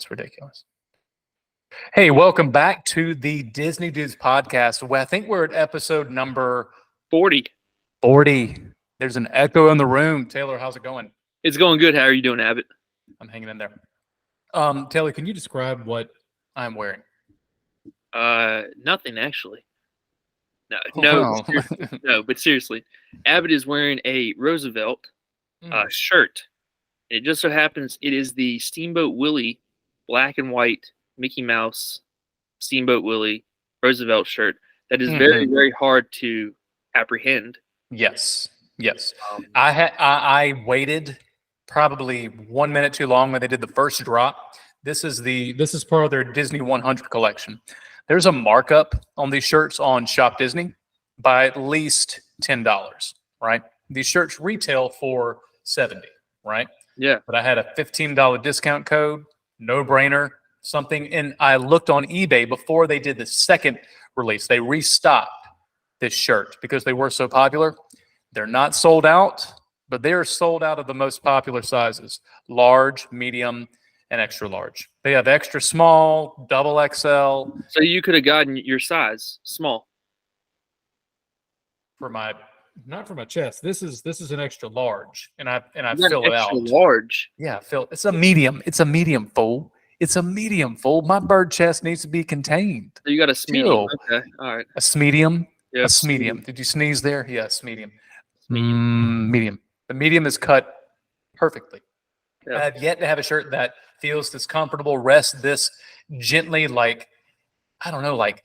It's ridiculous. Hey, welcome back to the Disney Dudes podcast. Well, I think we're at episode number 40. 40. There's an echo in the room. Taylor, how's it going? It's going good. How are you doing, Abbott? I'm hanging in there. Taylor, can you describe what I'm wearing? Nothing actually. No, But seriously, Abbott is wearing a Roosevelt shirt. It just so happens it is the Steamboat Willie black and white Mickey Mouse Steamboat Willie Roosevelt shirt that is very, very hard to apprehend. Yes. I waited probably 1 minute too long when they did the first drop. This is part of their Disney 100 collection. There's a markup on these shirts on Shop Disney by at least $10, right? These shirts retail for $70, right? Yeah. But I had a $15 discount code, no brainer, something. And I looked on eBay before they did the second release. They restocked this shirt because they were so popular. They're not sold out, but they are sold out of the most popular sizes: large, medium, and extra large. They have extra small, double XL. So you could have gotten your size small. Not for my chest. This is an extra large, and I Not fill it out. extra large. Yeah, it's a medium. It's a medium full. It's a medium full. My bird chest needs to be contained. So you got a medium. Okay, all right. A medium. Yeah, a medium. Did you sneeze there? Yes, medium. Medium. Medium. The medium is cut perfectly. Yeah. I have yet to have a shirt that feels this comfortable, rests this gently, like, I don't know, like,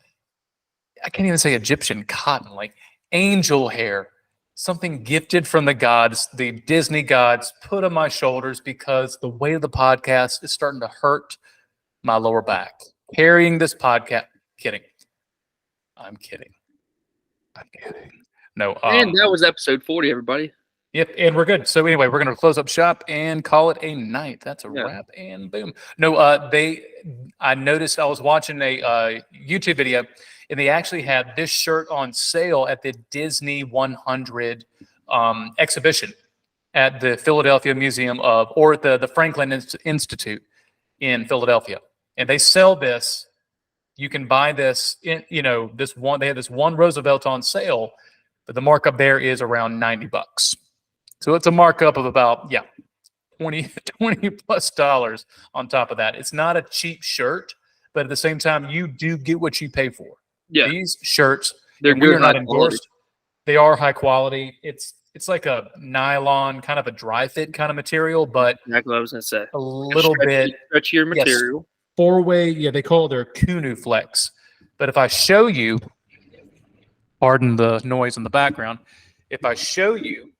I can't even say Egyptian cotton, like angel hair, something gifted from the gods, the Disney gods, put on my shoulders because the weight of the podcast is starting to hurt my lower back. Carrying this podcast. I'm kidding. No. And that was episode 40, everybody. Yep, and we're good. So anyway, we're going to close up shop and call it a night. That's a wrap, and boom. No, I noticed I was watching a YouTube video, and they actually had this shirt on sale at the Disney 100 exhibition at the Philadelphia Museum or at the Franklin Institute in Philadelphia. And they sell this. You can buy this, they had this one Roosevelt on sale, but the markup there is around $90. So it's a markup of about, $20 plus on top of that. It's not a cheap shirt, but at the same time, you do get what you pay for. Yeah. These shirts, they're we are not endorsed. They are high quality. It's like a nylon, kind of a dry fit kind of material, but exactly what I was going to say. A little bit stretchier material. Yes, four-way, they call it their Kunu Flex. But if I show you, pardon the noise in the background, if I show you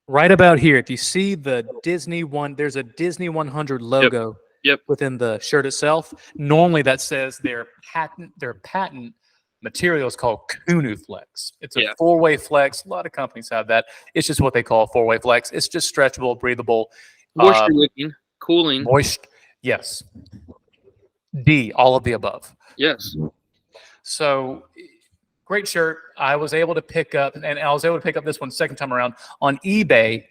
right about here, if you see the Disney there's a Disney 100 logo within the shirt itself. Normally that says their patent material is called Kunu Flex. It's a four-way flex. A lot of companies have that. It's just what they call a four-way flex. It's just stretchable, breathable. Moisture wicking, cooling. Yes. D, all of the above. Yes. So great shirt. I was able to pick up this one second time around on eBay.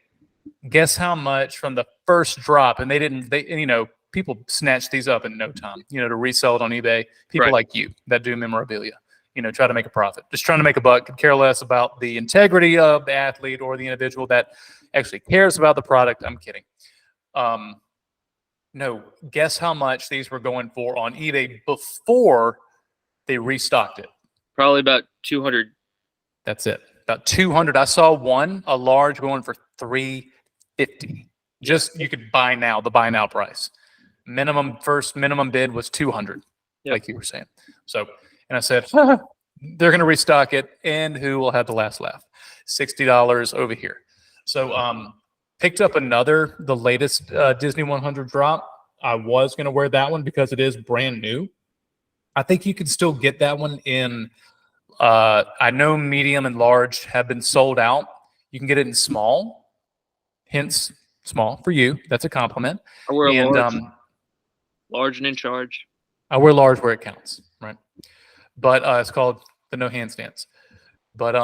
Guess how much from the first drop? And people snatch these up in no time, to resell it on eBay. People like you that do memorabilia, try to make a profit, just trying to make a buck, could care less about the integrity of the athlete or the individual that actually cares about the product. I'm kidding. No, guess how much these were going for on eBay before they restocked it? Probably about 200. That's it. About 200. I saw a large going for $350. Just you could buy now, the buy now price. Minimum bid was 200, like you were saying. So, and I said, they're going to restock it, and who will have the last laugh? $60 over here. So, picked up the latest Disney 100 drop. I was going to wear that one because it is brand new. I think you can still get that one in, I know medium and large have been sold out. You can get it in small, hence small for you. That's a compliment. I wear a large and in charge. I wear large where it counts, right? But it's called the no handstands. But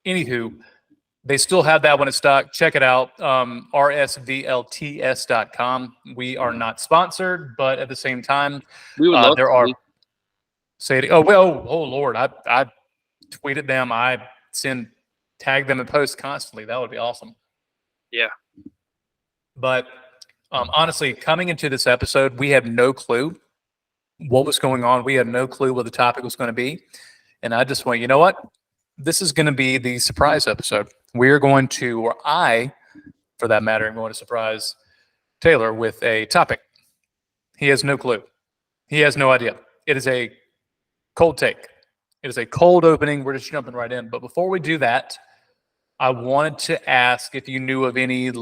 anywho, They still have that one in stock. Check it out. rsvlts.com. We are not sponsored, but at the same time, We would love there to are. be. Say it. Oh well. Oh Lord. I tweeted them. I tag them in posts constantly. That would be awesome. Yeah. But honestly, coming into this episode, we had no clue what was going on. We had no clue what the topic was going to be. And I just went, you know what? This is going to be the surprise episode. We're going to, or I, for that matter, am going to surprise Taylor with a topic. He has no clue. He has no idea. It is a cold take. It is a cold opening. We're just jumping right in. But before we do that, I wanted to ask if you knew of any of the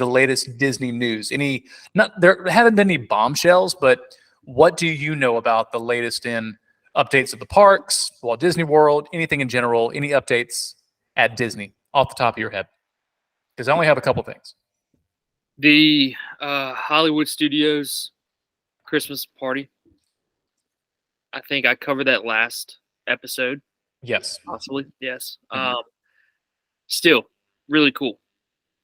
latest Disney news. There haven't been any bombshells, but what do you know about the latest in updates of the parks, Walt Disney World, anything in general, any updates at Disney off the top of your head? Because I only have a couple things. The Hollywood Studios Christmas party. I think I covered that last episode. Yes. Possibly. Yes. Mhm. Still really cool.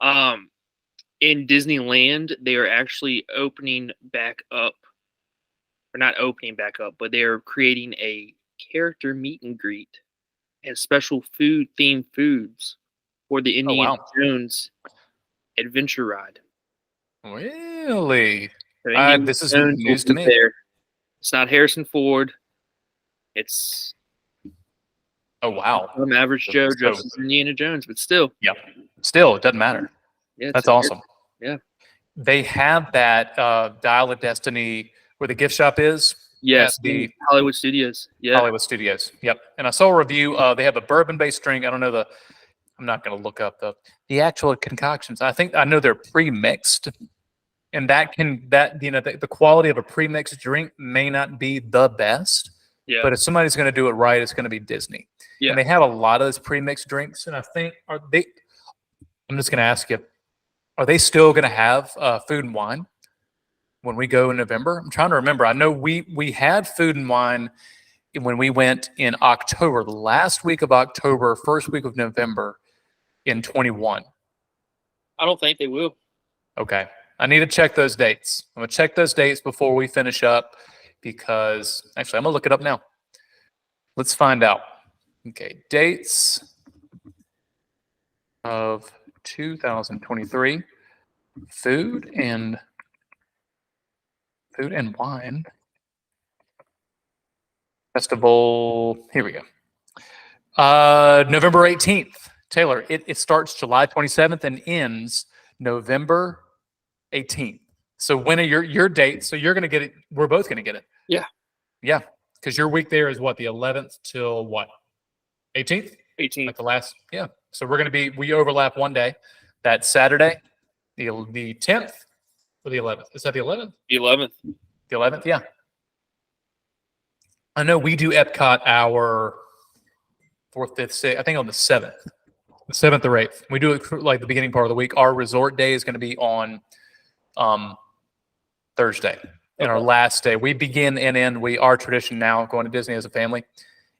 In Disneyland, they are actually opening back up, or not opening back up, but they're creating a character meet and greet and special themed foods for the Oh, Indiana wow. Jones adventure ride. Really? So Indiana This is Jones will news to be me. there. It's not Harrison Ford. It's Oh, wow. some average Joe So- dressed as Indiana Jones, but still. Yeah. Still, it doesn't matter. Yeah, That's awesome. Yeah. They have that Dial of Destiny where the gift shop is. Yes, At the Hollywood Studios. Yeah. Hollywood Studios. Yep. And I saw a review. They have a bourbon-based drink. I don't know I'm not going to look up the actual concoctions. I think I know they're pre-mixed, and the quality of a pre-mixed drink may not be the best. Yeah. But if somebody's going to do it right, it's going to be Disney. Yeah. And they have a lot of those pre-mixed drinks, and I think I'm just going to ask you, are they still going to have food and wine when we go in November? I'm trying to remember. I know we had food and wine when we went in October, the last week of October, first week of November in 21. I don't think they will. Okay. I need to check those dates. I'm going to check those dates before we finish up because actually, I'm going to look it up now. Let's find out. Okay. Dates of 2023 food and wine festival. Here we go. November 18th. Taylor, it starts July 27th and ends November 18th. So when are your dates? So you're going to get it. We're both going to get it. Yeah. Yeah. Because your week there is what? The 11th till what? 18th? 18th. Like the last. Yeah. So we overlap one day. That Saturday, the 10th or the 11th. Is that the 11th? The 11th. The 11th? Yeah. I know we do Epcot our 4th, 5th, 6th. I think on the 7th. The 7th or 8th. We do it like the beginning part of the week. Our resort day is going to be on Thursday. And our last day. We begin and end. Our tradition now going to Disney as a family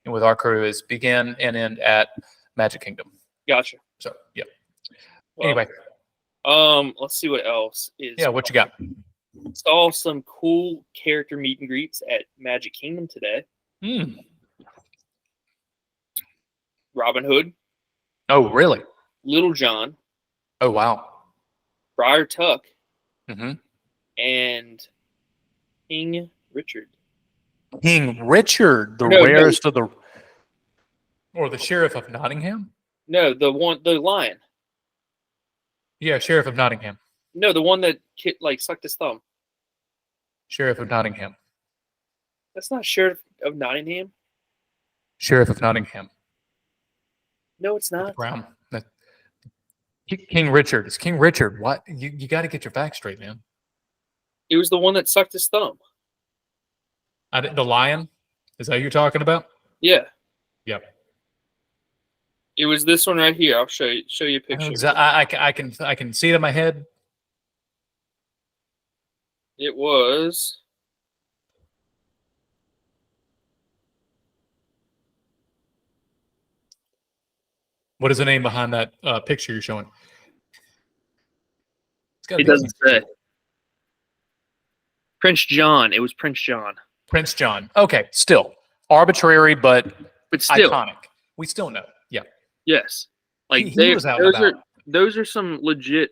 and with our crew is begin and end at Magic Kingdom. Gotcha. So, yeah. Well, Anyway. Let's see what else is. Yeah, what you got? Saw some cool character meet and greets at Magic Kingdom today. Robin Hood. Oh, really? Little John. Oh, wow. Friar Tuck. Mm-hmm. And King Richard. King Richard, the rarest of the... Or the Sheriff of Nottingham? No, the lion. Yeah, Sheriff of Nottingham. No, the one that sucked his thumb. Sheriff of Nottingham. That's not Sheriff of Nottingham. Sheriff of Nottingham. No, it's not. Brown. King Richard. It's King Richard. What? You got to get your facts straight, man. It was the one that sucked his thumb. The lion? Is that who you're talking about? Yeah. Yep. It was this one right here. I'll show you a picture. I can see it in my head. It was. What is the name behind that picture you're showing? It doesn't say. Prince John. It was Prince John. Prince John. Okay, still arbitrary, but still iconic. We still know. Yeah. Yes. Like he was out and about. Those are some legit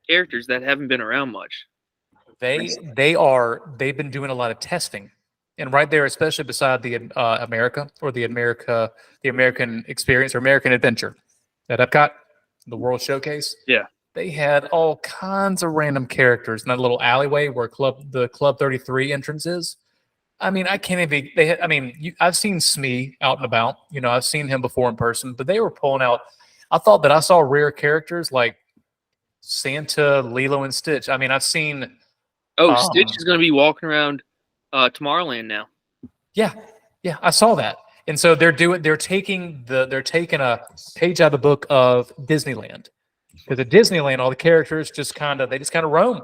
characters that haven't been around much. They've been doing a lot of testing, and right there, especially beside the America or the American Experience or American Adventure at Epcot, the World Showcase. Yeah, they had all kinds of random characters in that little alleyway where the Club 33 entrance is. I mean, I can't even. I've seen Smee out and about. You know, I've seen him before in person, but they were pulling out. I thought that I saw rare characters like Santa, Lilo, and Stitch. I mean, I've seen. Oh, Stitch is going to be walking around Tomorrowland now. Yeah, I saw that. And so they're taking a page out of the book of Disneyland. Because at Disneyland, all the characters just kind of roam.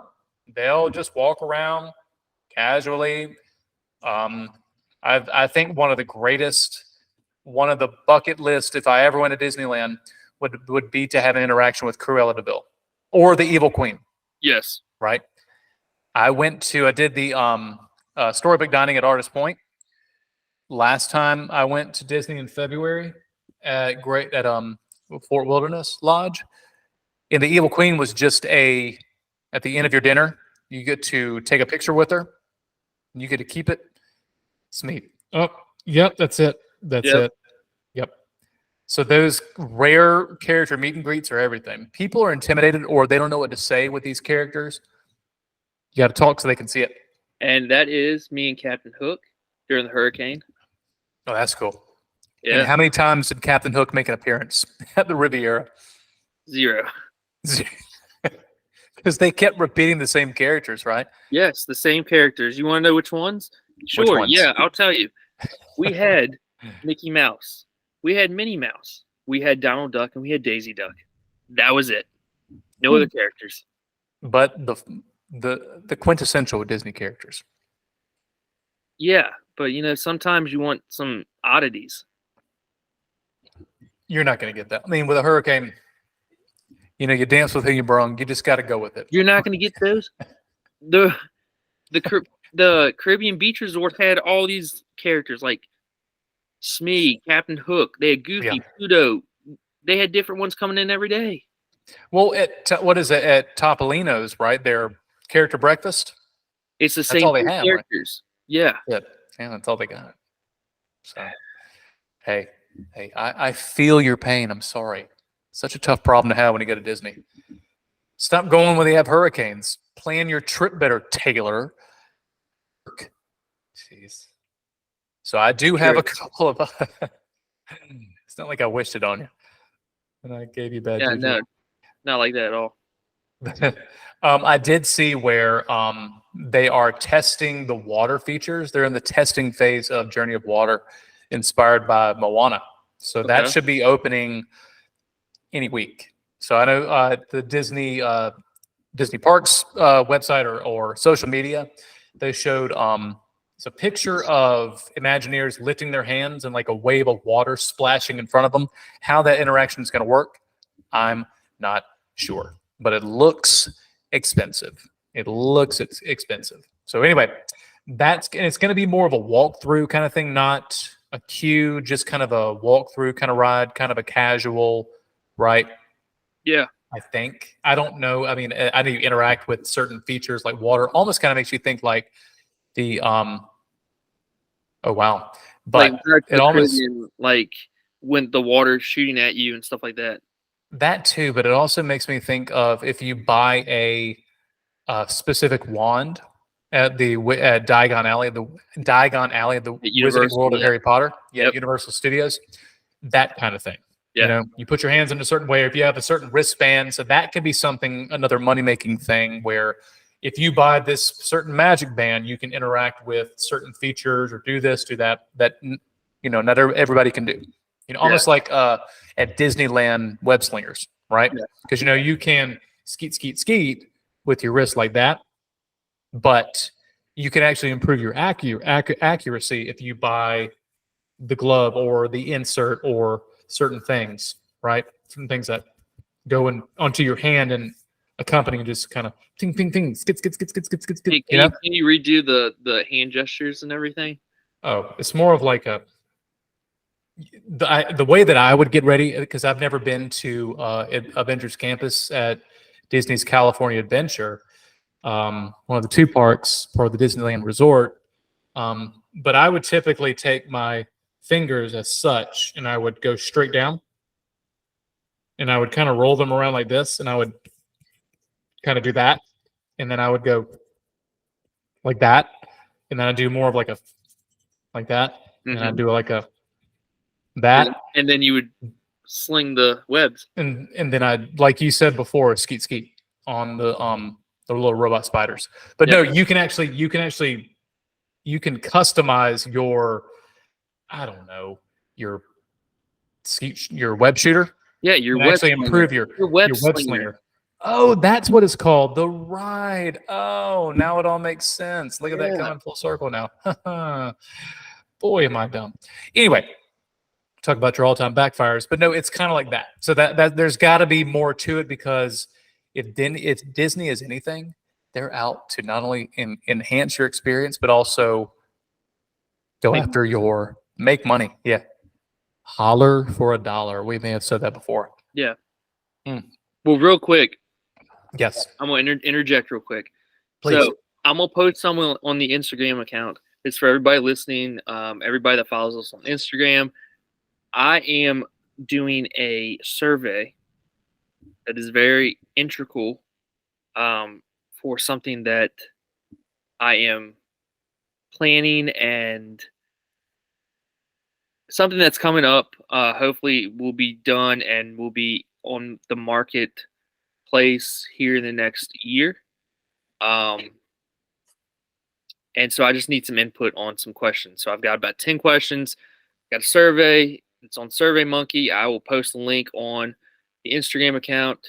They'll just walk around casually. I think one of the bucket list, if I ever went to Disneyland, would be to have an interaction with Cruella de Vil or the Evil Queen. Yes. Right. I did the Storybook Dining at Artist Point. Last time I went to Disney in February at Fort Wilderness Lodge, and the Evil Queen was just at the end of your dinner, you get to take a picture with her. You get to keep it. It's neat. Oh, yep, that's it. That's it. Yep. So those rare character meet and greets are everything. People are intimidated or they don't know what to say with these characters. You got to talk so they can see it. And that is me and Captain Hook during the hurricane. Oh, that's cool. Yeah. And how many times did Captain Hook make an appearance at the Riviera? 0. Because they kept repeating the same characters, right? Yes, the same characters. You want to know which ones? Sure. Which ones? Yeah, I'll tell you. We had Mickey Mouse. We had Minnie Mouse. We had Donald Duck, and we had Daisy Duck. That was it. No other characters. But the quintessential Disney characters. Yeah, but sometimes you want some oddities. You're not going to get that. I mean, with a hurricane, you dance with who you brung. You just got to go with it. You're not going to get those. The Caribbean Beach Resort had all these characters like Smee, Captain Hook. They had Goofy, Pluto. They had different ones coming in every day. Well, what is it at Topolino's, right? Their character breakfast. It's the same characters. Right? Yeah, that's all they got. So, hey, I feel your pain. I'm sorry. Such a tough problem to have when you go to Disney. Stop going when they have hurricanes. Plan your trip better, Taylor. Jeez. So I do have a couple of. It's not like I wished it on you, and I gave you bad. Yeah, no, not like that at all. I did see where they are testing the water features. They're in the testing phase of Journey of Water, inspired by Moana. So that should be opening any week. So I know the Disney Parks website or social media, they showed it's a picture of Imagineers lifting their hands and like a wave of water splashing in front of them. How that interaction is going to work, I'm not sure, but it looks expensive. Expensive. So anyway, it's going to be more of a walkthrough kind of thing, not a queue, just kind of a walkthrough kind of ride, kind of a casual, right? Yeah. I think. I don't know. I mean, I do interact with certain features like water. Almost kind of makes you think like the oh wow. But like it almost like when the water's shooting at you and stuff like that. That too, but it also makes me think of if you buy a specific wand at Diagon Alley of the Wizarding World of Harry Potter. Yeah, Universal Studios. That kind of thing. Yeah. You put your hands in a certain way, or if you have a certain wristband, so that could be another money-making thing where if you buy this certain magic band, you can interact with certain features or do this, do that, not everybody can do. Almost like at Disneyland web slingers, right? Because, you can skeet with your wrist like that, but you can actually improve your accuracy if you buy the glove or the insert or certain things. right? Some things that go onto your hand and accompany just kind of ting, ting, ting, skit, skit, skit, skit, skit, skit, skit. Hey, can you redo the hand gestures and everything? Oh, it's more of like the way that I would get ready, because I've never been to Avengers Campus at Disney's California Adventure, one of the two parks, part of the Disneyland Resort. But I would typically take my fingers as such, and I would go straight down, and I would kind of roll them around like this, and I would kind of do that, and then I would go like that, and then I do more of like that, and I do like a that, and then you would sling the webs, and then I, like you said before, skeet skeet on the little robot spiders. But no, you can customize your, I don't know, your web shooter. Yeah, your web actually slinger. Improve your web slinger. Oh, that's what it's called. The ride. Oh, now it all makes sense. Look at that coming full circle now. Boy, am I dumb. Anyway, talk about your all-time backfires, but no, it's kind of like that. So that there's got to be more to it, because if Disney is anything, they're out to not only enhance your experience, but also go after your make money. Yeah. Holler for $1. We may have said that before. Yeah. Well, real quick. Yes. I'm going to interject real quick. Please. So I'm going to post something on the Instagram account. It's for everybody listening, everybody that follows us on Instagram. I am doing a survey that is very integral for something that I am planning, and something that's coming up. Hopefully will be done and will be on the marketplace here in the next year. And so I just need some input on some questions. So I've got about 10 questions. Got a survey. It's on SurveyMonkey. I will post a link on the Instagram account.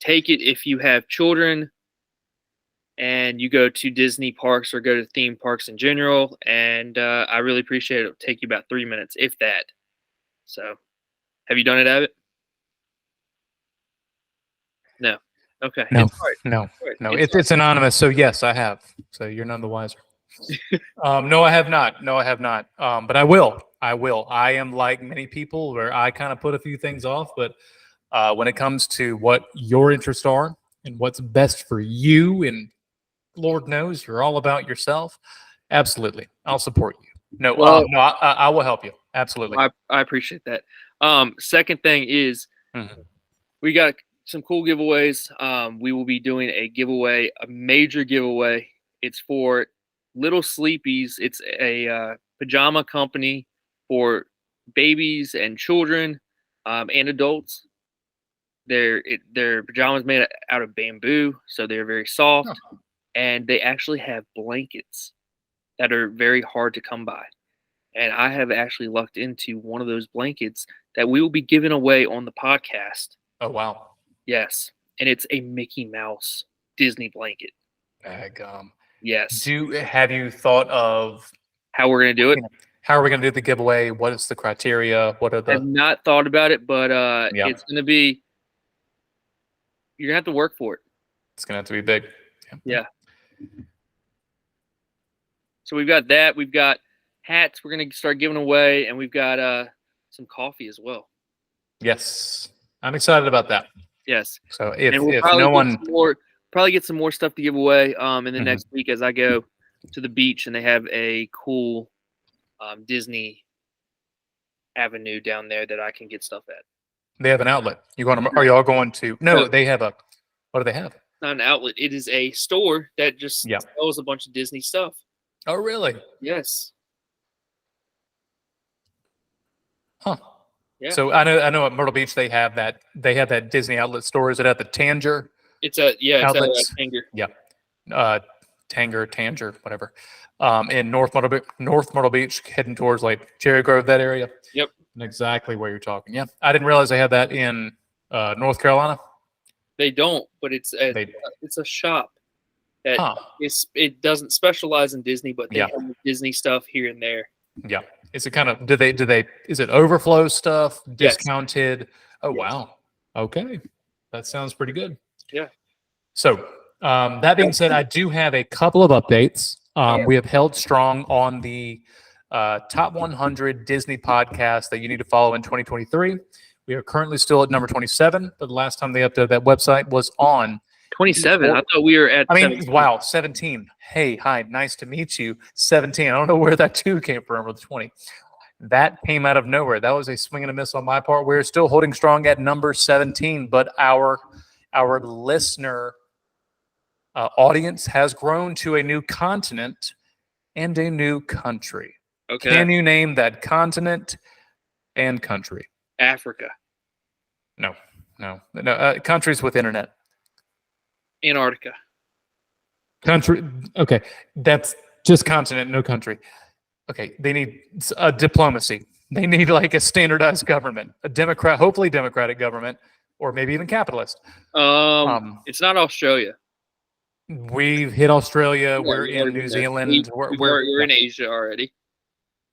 Take it if you have children and you go to Disney parks or go to theme parks in general. And I really appreciate it. It'll take you about 3 minutes, if that. So have you done it, Abbott? No. Okay. No. It's anonymous. So yes, I have. So you're none the wiser. No, I have not. But I will. I am like many people where I kind of put a few things off, but when it comes to what your interests are and what's best for you, and Lord knows you're all about yourself, absolutely, I'll support you. No, I will help you. Absolutely. I appreciate that. Second thing is we got some cool giveaways. We will be doing a major giveaway. It's for Little Sleepies. It's a pajama company for babies and children and adults. Their pajamas made out of bamboo, so they're very soft, and they actually have blankets that are very hard to come by. And I have actually lucked into one of those blankets that we will be giving away on the podcast. Oh, wow. Yes. And it's a Mickey Mouse Disney blanket. Yes. Have you thought of how we're going to do it? How are we going to do the giveaway? What is the criteria? I've not thought about it, but it's going to be, you're going to have to work for it. It's going to have to be big. Yeah. So we've got that. We've got hats we're going to start giving away, and we've got some coffee as well. Yes. I'm excited about that. Yes. So if no one... Probably get some more stuff to give away in the next week as I go to the beach, and they have a cool Disney avenue down there that I can get stuff at. They have an outlet. Are you all going to? No, they have a. What do they have? Not an outlet. It is a store that just sells a bunch of Disney stuff. Oh, really? Yes. Huh. Yeah. So I know at Myrtle Beach they have that Disney outlet store. Is it at the Tanger? It's at Tanger. Yeah. Tanger, whatever. In North Myrtle Beach, heading towards like Cherry Grove, that area. Yep. Exactly where you're talking. Yeah. I didn't realize they had that in North Carolina. They don't, but it's a shop that it doesn't specialize in Disney, but they have Disney stuff here and there. Yeah. Is it kind of is it overflow stuff, Yes. discounted? Oh, Yes. wow. Okay. That sounds pretty good. Yeah. So, that being said, I do have a couple of updates. Okay. We have held strong on the top 100 Disney podcasts that you need to follow in 2023. We are currently still at number 27, but the last time they updated that website was on 27. I thought we were at. I mean, 17. wow, 17. Hey, hi, nice to meet you. 17. I don't know where that 2 came from, or the 20. That came out of nowhere. That was a swing and a miss on my part. We're still holding strong at number 17, but our listener audience has grown to a new continent and a new country. Okay. Can you name that continent and country? Africa. No. Countries with internet. Antarctica. Country. Okay, that's just continent, no country. Okay, they need a diplomacy. They need like a standardized government, hopefully democratic government, or maybe even capitalist. It's not Australia. We've hit Australia. Yeah, we're in New Zealand. We're in Asia already.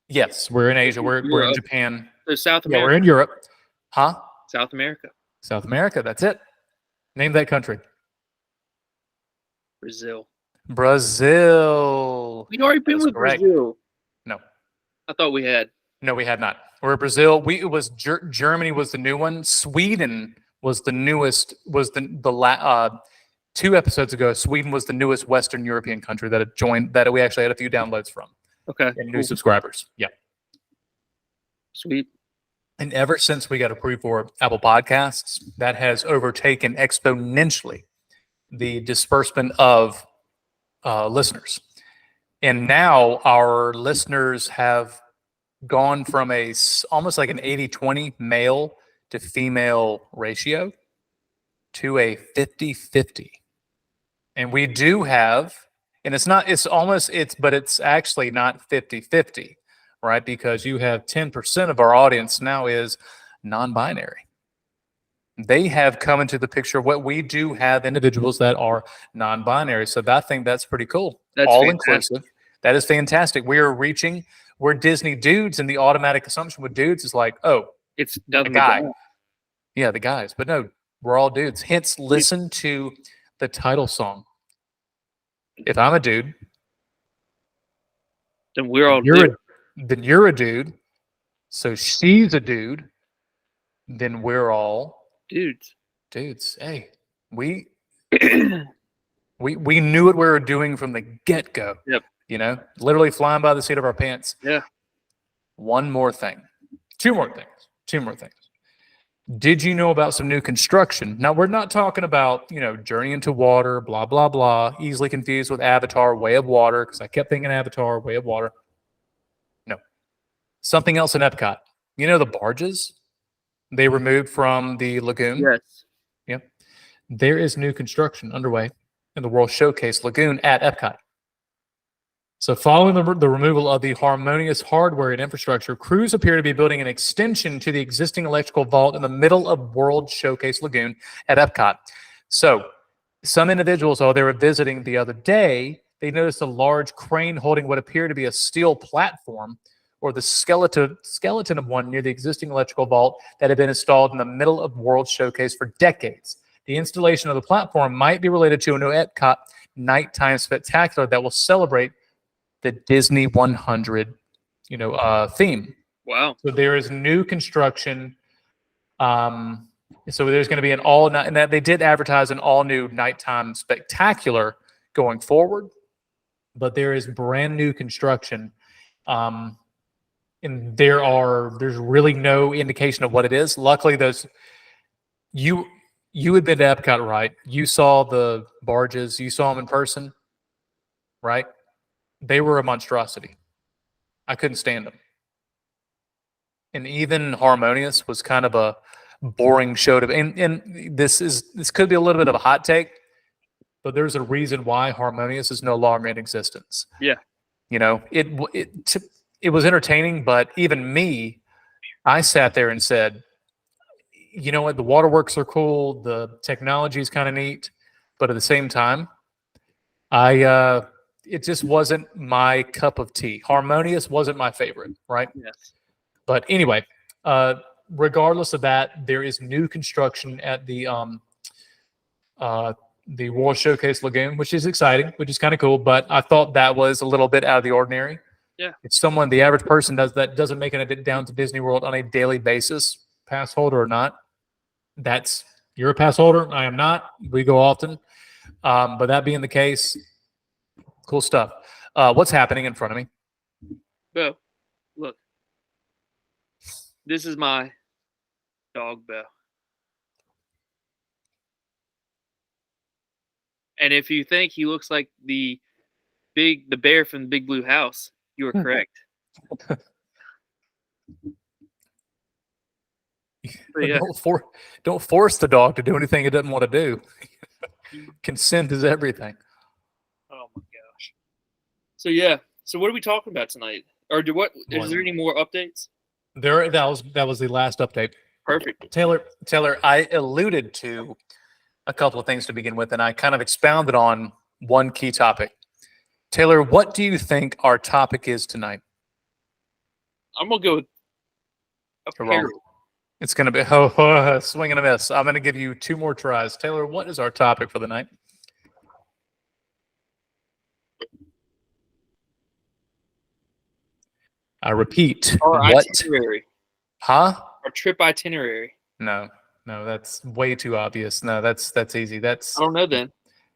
Yes, we're in Asia. We're in Japan. There's South Yeah, America. we're in Europe. Huh? South America. South America. That's it. Name that country. Brazil. Brazil. We'd already been with correct. Brazil. No. I thought we had. No, we had not. We're Brazil. It was Germany was the new one. Sweden was the newest. Was the 2 episodes ago? Sweden was the newest Western European country that had joined. That we actually had a few downloads from. Okay. And new subscribers. Yeah. Sweet. And ever since we got approved for Apple Podcasts, that has overtaken exponentially the disbursement of listeners. And now our listeners have gone from almost like an 80-20 male to female ratio to a 50-50. And we do have, and it's actually not 50-50, right? Because you have 10% of our audience now is non-binary. They have come into the picture. What we do have individuals that are non-binary. So I think that's pretty cool. That's all fantastic. inclusive. That is fantastic. We're Disney dudes, and the automatic assumption with dudes is like, oh, it's the guy. Yeah, the guys. But no, we're all dudes. Hence, listen to the title song. If I'm a dude, then we're all dudes. Then you're a dude. So she's a dude. Then we're all dudes. Hey, we knew what we were doing from the get-go. Yep. You know, literally flying by the seat of our pants. Yeah. One more thing. Two more things. Did you know about some new construction? Now, we're not talking about, Journey into Water, blah, blah, blah, easily confused with Avatar, Way of Water, because I kept thinking Avatar, Way of Water. No. Something else in Epcot. You know the barges they removed from the lagoon? Yes. Yep. There is new construction underway in the World Showcase Lagoon at Epcot. So following the removal of the harmonious hardware and infrastructure, crews appear to be building an extension to the existing electrical vault in the middle of World Showcase Lagoon at Epcot. So some individuals, they were visiting the other day, they noticed a large crane holding what appeared to be a steel platform or the skeleton of one near the existing electrical vault that had been installed in the middle of World Showcase for decades. The installation of the platform might be related to a new Epcot nighttime spectacular that will celebrate the Disney 100, theme. Wow. So there is new construction. So there's going to be an all night, and they did advertise an all new nighttime spectacular going forward, but there is brand new construction. And there's really no indication of what it is. Luckily, you had been to Epcot, right? You saw the barges, you saw them in person, right? They were a monstrosity. I couldn't stand them. And even Harmonious was kind of a boring show and this could be a little bit of a hot take, but there's a reason why Harmonious is no longer in existence. Yeah. It was entertaining, but even me, I sat there and said, you know what, the waterworks are cool, the technology is kind of neat, but at the same time, it just wasn't my cup of tea. Harmonious wasn't my favorite, right? Yes. But anyway, regardless of that, there is new construction at the World Showcase Lagoon, which is exciting, which is kind of cool. But I thought that was a little bit out of the ordinary. Yeah. If someone, the average person, doesn't make it down to Disney World on a daily basis, pass holder or not, you're a pass holder. I am not. We go often. But that being the case, cool stuff. What's happening in front of me? Bo, look. This is my dog, Bo. And if you think he looks like the bear from the Big Blue House, you are correct. Yeah. Don't force the dog to do anything it doesn't want to do. Consent is everything. Oh my gosh. So yeah. So what are we talking about tonight? Or is there any more updates? That was the last update. Perfect. Taylor, I alluded to a couple of things to begin with, and I kind of expounded on one key topic. Taylor, what do you think our topic is tonight? I'm gonna go with apparel. It's going to be swing and a miss. I'm going to give you 2 more tries. Taylor, what is our topic for the night? I repeat. Our what? Itinerary. Huh? Our trip itinerary. No, that's way too obvious. No, that's easy. I don't know then.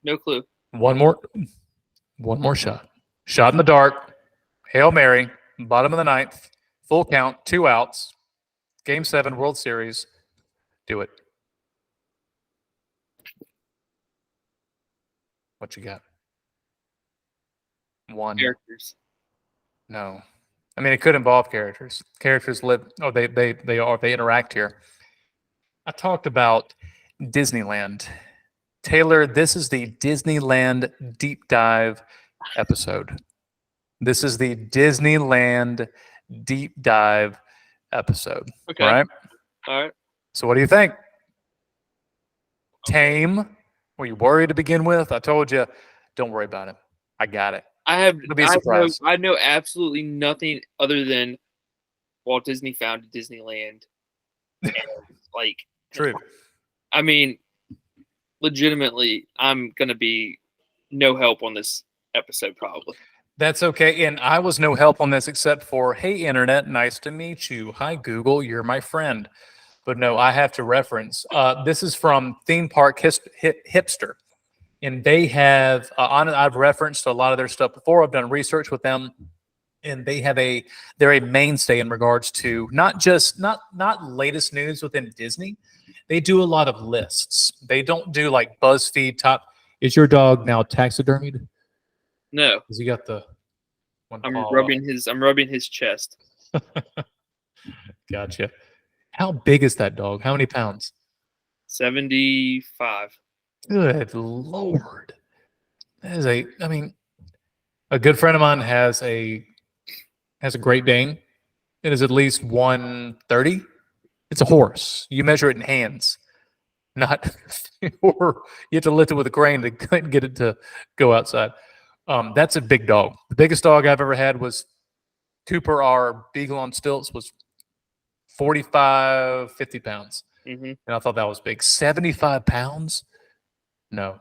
No clue. One more shot. Shot in the dark. Hail Mary. Bottom of the 9th. Full count. 2 outs. Game 7 World Series. Do it. What you got? 1. Characters. No. I mean, it could involve characters. Characters live. Oh, they interact here. I talked about Disneyland. Taylor, this is the Disneyland deep dive episode. This is the Disneyland deep dive episode. Okay. Right? All right. So what do you think? Tame? Were you worried to begin with? I told you, don't worry about it. I got it. It'll be a surprise. I know absolutely nothing other than Walt Disney founded Disneyland. And, True. I mean, legitimately, I'm gonna be no help on this episode probably. That's okay. And I was no help on this except for, hey, Internet, nice to meet you. Hi, Google, you're my friend. But no, I have to reference. This is from Theme Park Hipster. And they have, I've referenced a lot of their stuff before. I've done research with them. And they're a mainstay in regards to not latest news within Disney. They do a lot of lists. They don't do like BuzzFeed top. Is your dog now taxidermied? No. Because you got the one. I'm rubbing his chest. Gotcha. How big is that dog? How many pounds? 75. Good Lord. That is a good friend of mine has a Great Dane. It is at least 130. It's a horse. You measure it in hands, not or you have to lift it with a crane to get it to go outside. That's a big dog. The biggest dog I've ever had was Cooper, our Beagle on stilts, was 45, 50 pounds. Mm-hmm. And I thought that was big. 75 pounds? No.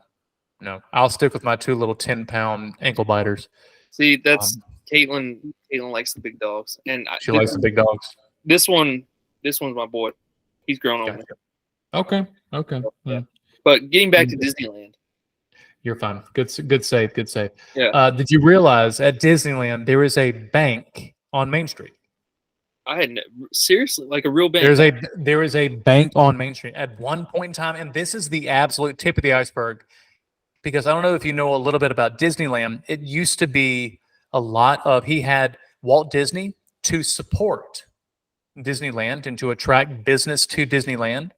I'll stick with my 2 little 10-pound ankle biters. See, that's Caitlin. Caitlin likes the big dogs, and she likes the big dogs. This one's my boy. He's grown on me. Okay. Yeah. But getting back to Disneyland. You're fine. Good save. Yeah. Did you realize at Disneyland there is a bank on Main Street? Seriously, like a real bank. There is a bank on Main Street at one point in time, and this is the absolute tip of the iceberg. Because I don't know if you know a little bit about Disneyland. It used to be he had Walt Disney to support Disneyland and to attract business to Disneyland.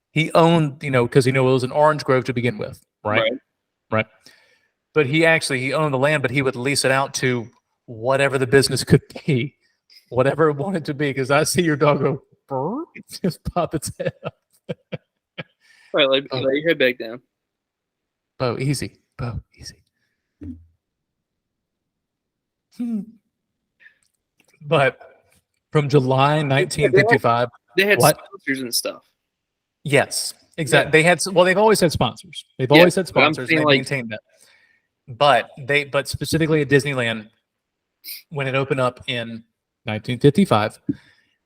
He owned, because it was an orange grove to begin with, right? But he owned the land, but he would lease it out to whatever the business could be, whatever it wanted to be. Because I see your dog go, burr, just pop its head up. All right, lay your head back down. Bo, easy. But from July 1955, They had what? sponsors and stuff. Yes, exactly. They had, well, they've always had sponsors. They've always had but I'm sponsors, saying, and they like, maintained that. But specifically at Disneyland, when it opened up in 1955,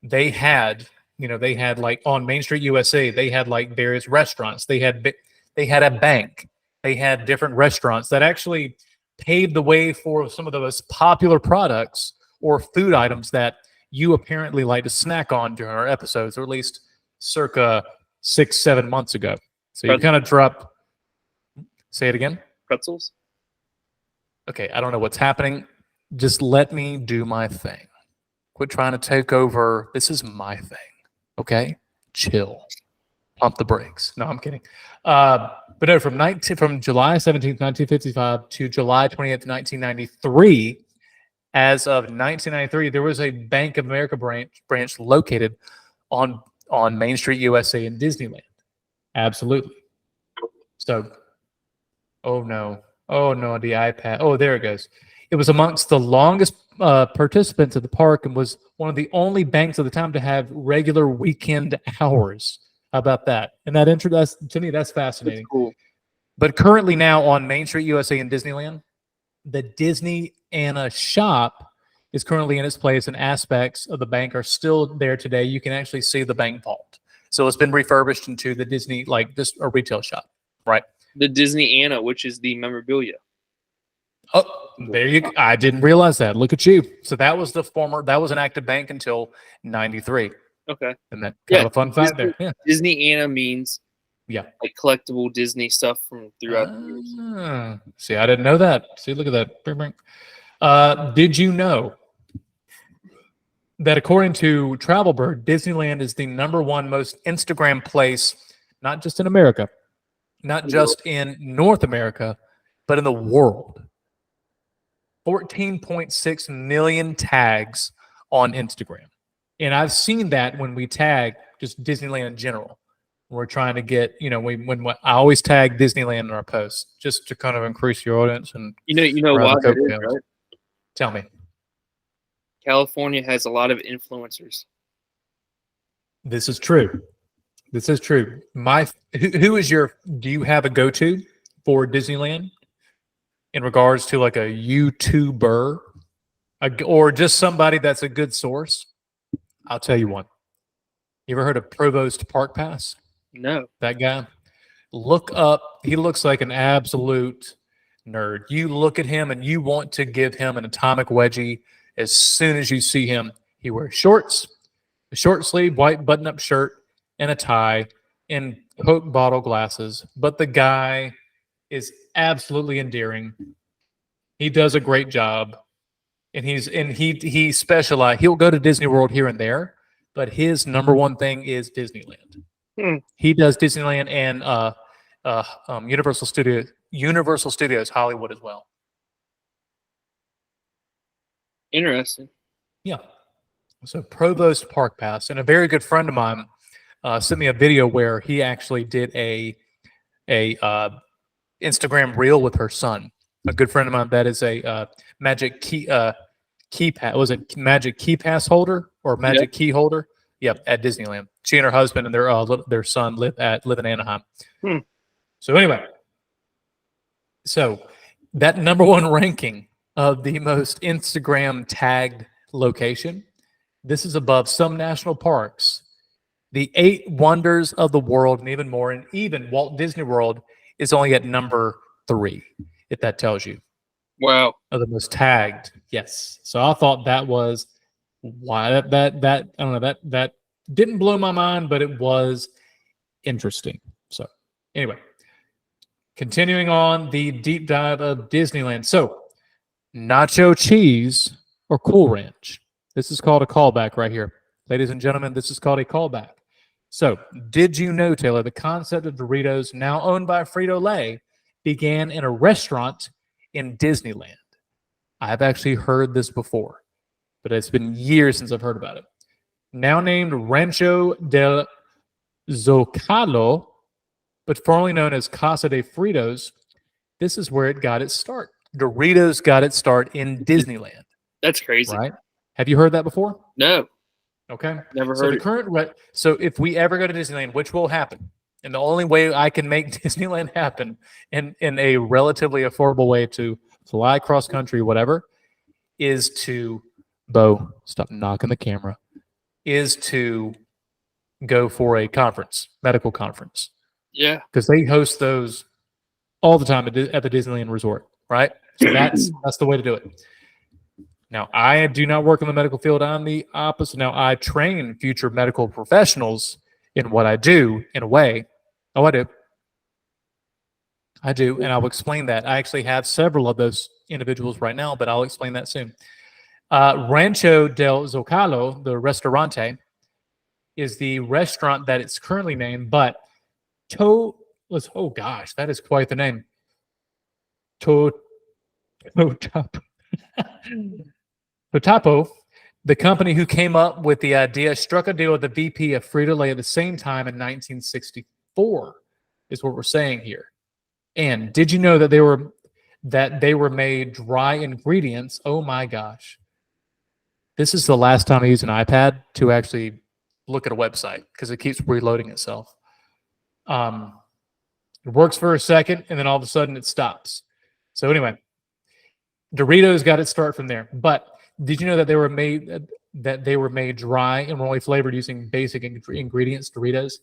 they had, they had like on Main Street USA, they had like various restaurants. They had a bank. They had different restaurants that actually paved the way for some of the most popular products or food items that you apparently like to snack on during our episodes, or at least circa 6-7 months ago. So you kind of drop. Say it again. Pretzels. Okay, I don't know what's happening. Just let me do my thing. Quit trying to take over. This is my thing. Okay? Chill. Pump the brakes. No, I'm kidding. But no, from July 17th, 1955 to July 20th, 1993, as of 1993, there was a Bank of America branch located on Main Street USA in Disneyland. Absolutely. So, oh no, the iPad. Oh, there it goes. It was amongst the longest participants at the park and was one of the only banks at the time to have regular weekend hours. How about that? And to me, that's fascinating. That's cool. But currently now on Main Street USA in Disneyland, the Disney Anna shop is currently in its place, and aspects of the bank are still there today. You can actually see the bank vault. So it's been refurbished into the Disney, like this, a retail shop, right? The Disney Anna, which is the memorabilia. Oh, there you go. I didn't realize that. Look at you. So that was an active bank until 93. Okay. And that kind of a fun fact there. Yeah. Disney Anna means like collectible Disney stuff from throughout the years. See, I didn't know that. See, look at that. Did you know that according to Travelbird, Disneyland is the #1 most Instagram place, not just in America, not just in North America, but in the world? 14.6 million tags on Instagram. And I've seen that when we tag just Disneyland in general. We're trying to get, when I always tag Disneyland in our posts just to kind of increase your audience. And you know why that is, right? Tell me. California has a lot of influencers. This is true. Do you have a go-to for Disneyland in regards to like a YouTuber or just somebody that's a good source? I'll tell you one. You ever heard of Provost Park Pass? No. That guy? Look up. He looks like an absolute nerd. You look at him and you want to give him an atomic wedgie as soon as you see him. He wears shorts, a short sleeve white button-up shirt, and a tie, and Coke bottle glasses. But the guy is absolutely endearing. He does a great job. And he specializes. He'll go to Disney World here and there, but his #1 thing is Disneyland. He does Disneyland and Universal Studios Hollywood as well. Interesting. Yeah. So Provost Park Pass, and a very good friend of mine sent me a video where he actually did a Instagram reel with her son. A good friend of mine that is a Magic Key Pass. Was it Magic Key Pass holder or Magic Key holder? Yep, at Disneyland. She and her husband and their son live in Anaheim. So anyway, that #1 ranking of the most Instagram tagged location, this is above some national parks, the 8 wonders of the world, and even more, and even Walt Disney World is only at #3, if that tells you. Wow. Of the most tagged. Yes. So I thought that was why that I don't know, that didn't blow my mind, but it was interesting. So anyway, continuing on the deep dive of Disneyland. So nacho cheese or Cool Ranch. This is called a callback right here. Ladies and gentlemen, this is called a callback. So did you know, Taylor, the concept of Doritos, now owned by Frito-Lay, began in a restaurant in Disneyland? I've actually heard this before, but it's been years since I've heard about it. Now named Rancho del Zocalo, but formerly known as Casa de Fritos, this is where it got its start. Doritos got its start in Disneyland. That's crazy. right? Have you heard that before? No, Okay. never So heard the it. current so if we ever go to Disneyland, which will happen, and the only way I can make Disneyland happen in a relatively affordable way to fly cross country, whatever, is to Bo, stop knocking the camera, is to go for a conference, medical conference. Yeah. Because they host those all the time at the Disneyland Resort, right? So that's the way to do it. Now, I do not work in the medical field. I'm the opposite. Now, I train future medical professionals in what I do in a way. Oh, I do. I do. And I'll explain that. I actually have several of those individuals right now, but I'll explain that soon. Rancho del Zocalo, the restaurante, is the restaurant that it's currently named, but oh gosh, that is quite the name. Totapo, the company who came up with the idea, struck a deal with the VP of Frito-Lay at the same time in 1964, is what we're saying here. And did you know that they were made dry ingredients? Oh my gosh. This is the last time I used an iPad to actually look at a website because it keeps reloading itself. It works for a second and then all of a sudden it stops. So anyway, Doritos got its start from there. But did you know that they were made dry and were only flavored using basic ingredients, Doritos?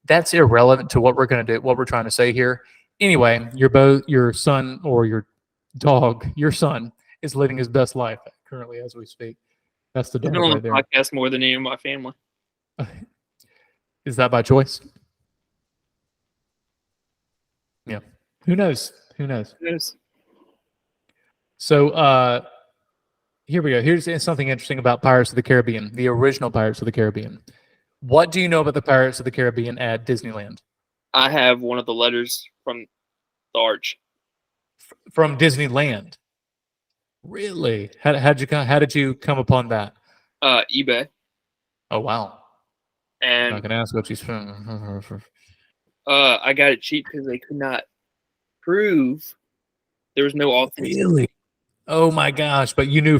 That's irrelevant to what we're going to do, what we're trying to say here. Anyway, your son or your dog, your son is living his best life currently as we speak. That's the dog I've been on right the there. podcast more than any of my family. Is that by choice? Yeah. Who knows? Who knows? Yes. So here we go. Here's something interesting about Pirates of the Caribbean, the original Pirates of the Caribbean. What do you know about the Pirates of the Caribbean at Disneyland? I have one of the letters from the Arch. From Disneyland. Really? How did you come upon that? eBay. Oh wow. And I'm not gonna ask what you spent. I got it cheap because they could not prove there was no authentic. Really? Oh my gosh! But you knew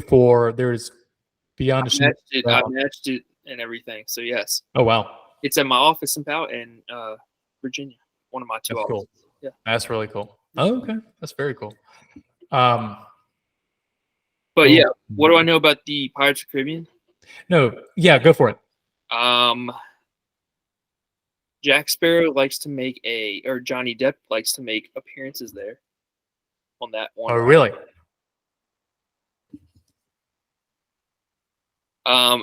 there's beyond a I matched it and everything. So yes. Oh wow. It's at my office in Virginia. One of my two That's offices. cool. Yeah. That's really cool. Oh, okay. That's very cool. But yeah, what do I know about the Pirates of the Caribbean? No, yeah, go for it. Jack Sparrow likes to or Johnny Depp likes to make appearances there on that one. Oh, really?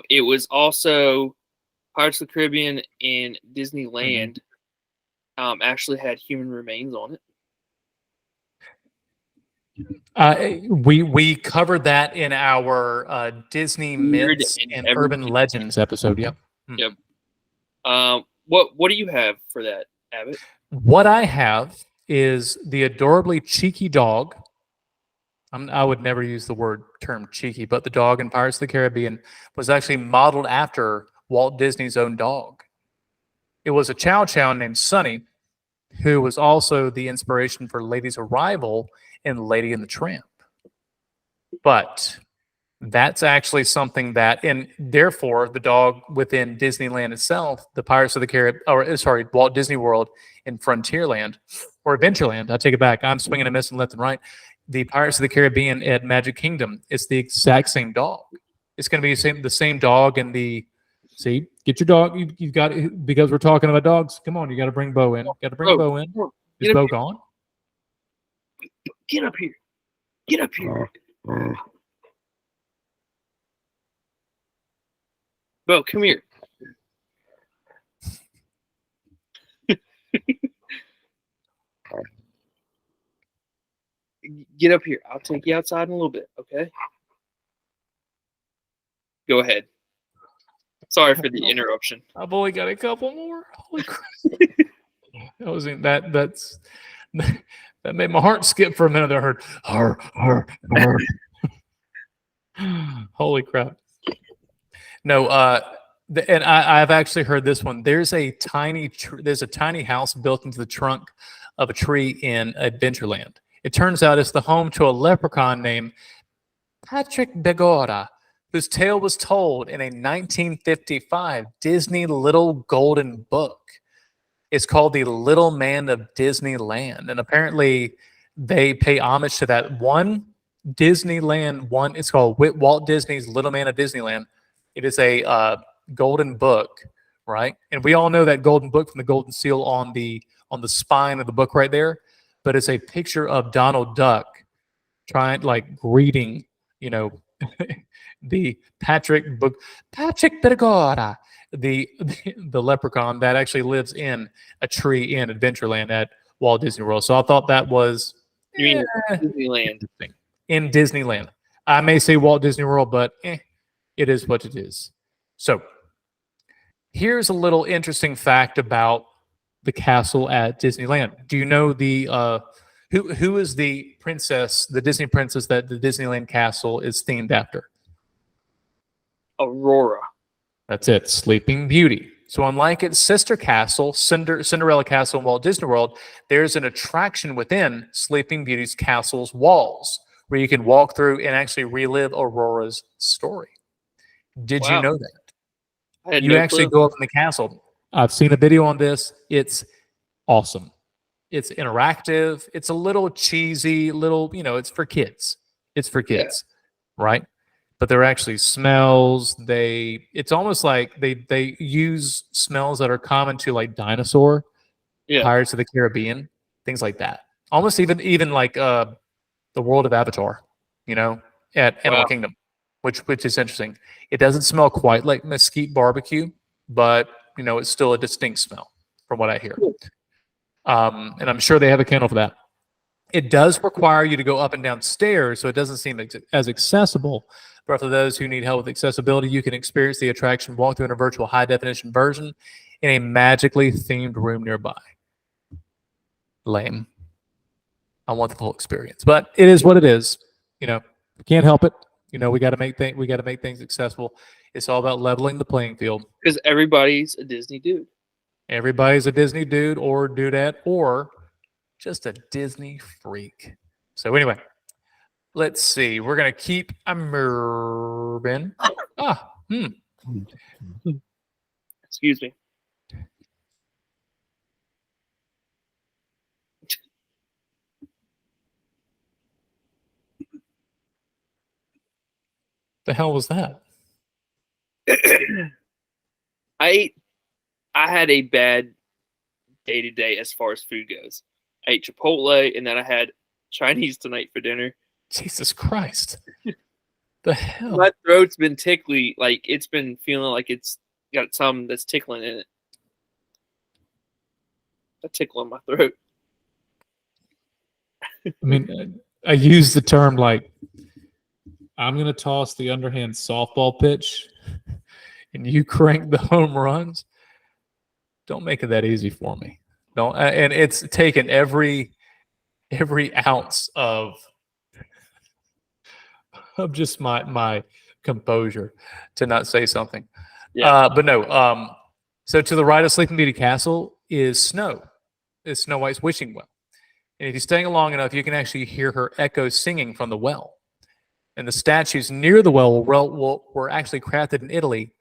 It was also Pirates of the Caribbean in Disneyland. Actually had human remains on it. We covered that in our Disney myths and urban legends episode. Yep. Yep. What do you have for that, Abbott? What I have is the adorably cheeky dog. I would never use the term cheeky, but the dog in Pirates of the Caribbean was actually modeled after Walt Disney's own dog. It was a Chow Chow named Sunny, who was also the inspiration for Lady's arrival in Lady and the Tramp. But that's actually something that, and therefore the dog within Disneyland itself, the Pirates of the Caribbean, Walt Disney World in Frontierland or Adventureland, I take it back. I'm swinging and missing left and right. The Pirates of the Caribbean at Magic Kingdom, it's the exact same dog. It's going to be the same dog and see, get your dog. You've got it, because we're talking about dogs. Come on, you got to bring Bo in. Got to bring Bo in. Is Bo gone? Get up here. Get up here. Bo, come here. Get up here. I'll take you outside in a little bit, okay? Go ahead. Sorry for the interruption. I've only got a couple more. Holy crap. That made my heart skip for a minute. I heard, holy crap. No, and I've actually heard this one. There's a tiny house built into the trunk of a tree in Adventureland. It turns out it's the home to a leprechaun named Patrick Begora, whose tale was told in a 1955 Disney Little Golden Book. It's called The Little Man of Disneyland. And apparently they pay homage to that one Disneyland one. It's called Walt Disney's Little Man of Disneyland. It is a golden book, right? And we all know that golden book from the golden seal on the spine of the book right there. But it's a picture of Donald Duck trying, like, greeting, you know, the Patrick Bergora, the leprechaun that actually lives in a tree in Adventureland at Walt Disney World. So I thought that was Disneyland. In Disneyland. I may say Walt Disney World, but it is what it is. So here's a little interesting fact about the castle at Disneyland. Do you know the who is the princess, the Disney princess that the Disneyland castle is themed after? Aurora. That's it, Sleeping Beauty. So unlike its sister castle, Cinderella Castle in Walt Disney World, there's an attraction within Sleeping Beauty's castle's walls where you can walk through and actually relive Aurora's story. Did you know that? You actually go up in the castle. I've seen a video on this. It's awesome. It's interactive. It's a little cheesy, it's for kids. It's for kids, right? But there are actually smells. It's almost like they use smells that are common to, like, dinosaur, Pirates of the Caribbean, things like that. Almost even like the world of Avatar, at Animal Kingdom, which is interesting. It doesn't smell quite like mesquite barbecue, but it's still a distinct smell from what I hear. And I'm sure they have a candle for that. It does require you to go up and down stairs, so it doesn't seem as accessible. But for those who need help with accessibility, you can experience the attraction, walk through in a virtual high-definition version in a magically themed room nearby. Lame. I want the full experience, but it is what it is. Can't help it. We got to make things accessible. It's all about leveling the playing field. Because everybody's a Disney dude. Everybody's a Disney dude or dudette or just a Disney freak. So anyway, let's see. We're going to keep moving. Excuse me. The hell was that? I had a bad day today as far as food goes. I ate Chipotle and then I had Chinese tonight for dinner. Jesus Christ. The hell? My throat's been tickly. Like, it's been feeling like it's got something that's tickling in it. A tickle in my throat. I mean, I use the term like, I'm going to toss the underhand softball pitch and you crank the home runs. Don't make it that easy for me. Don't. And it's taken every ounce of just my composure to not say something. Yeah. But no. So to the right of Sleeping Beauty Castle is Snow. It's Snow White's wishing well. And if you stay long enough, you can actually hear her echo singing from the well. And the statues near the well were actually crafted in Italy.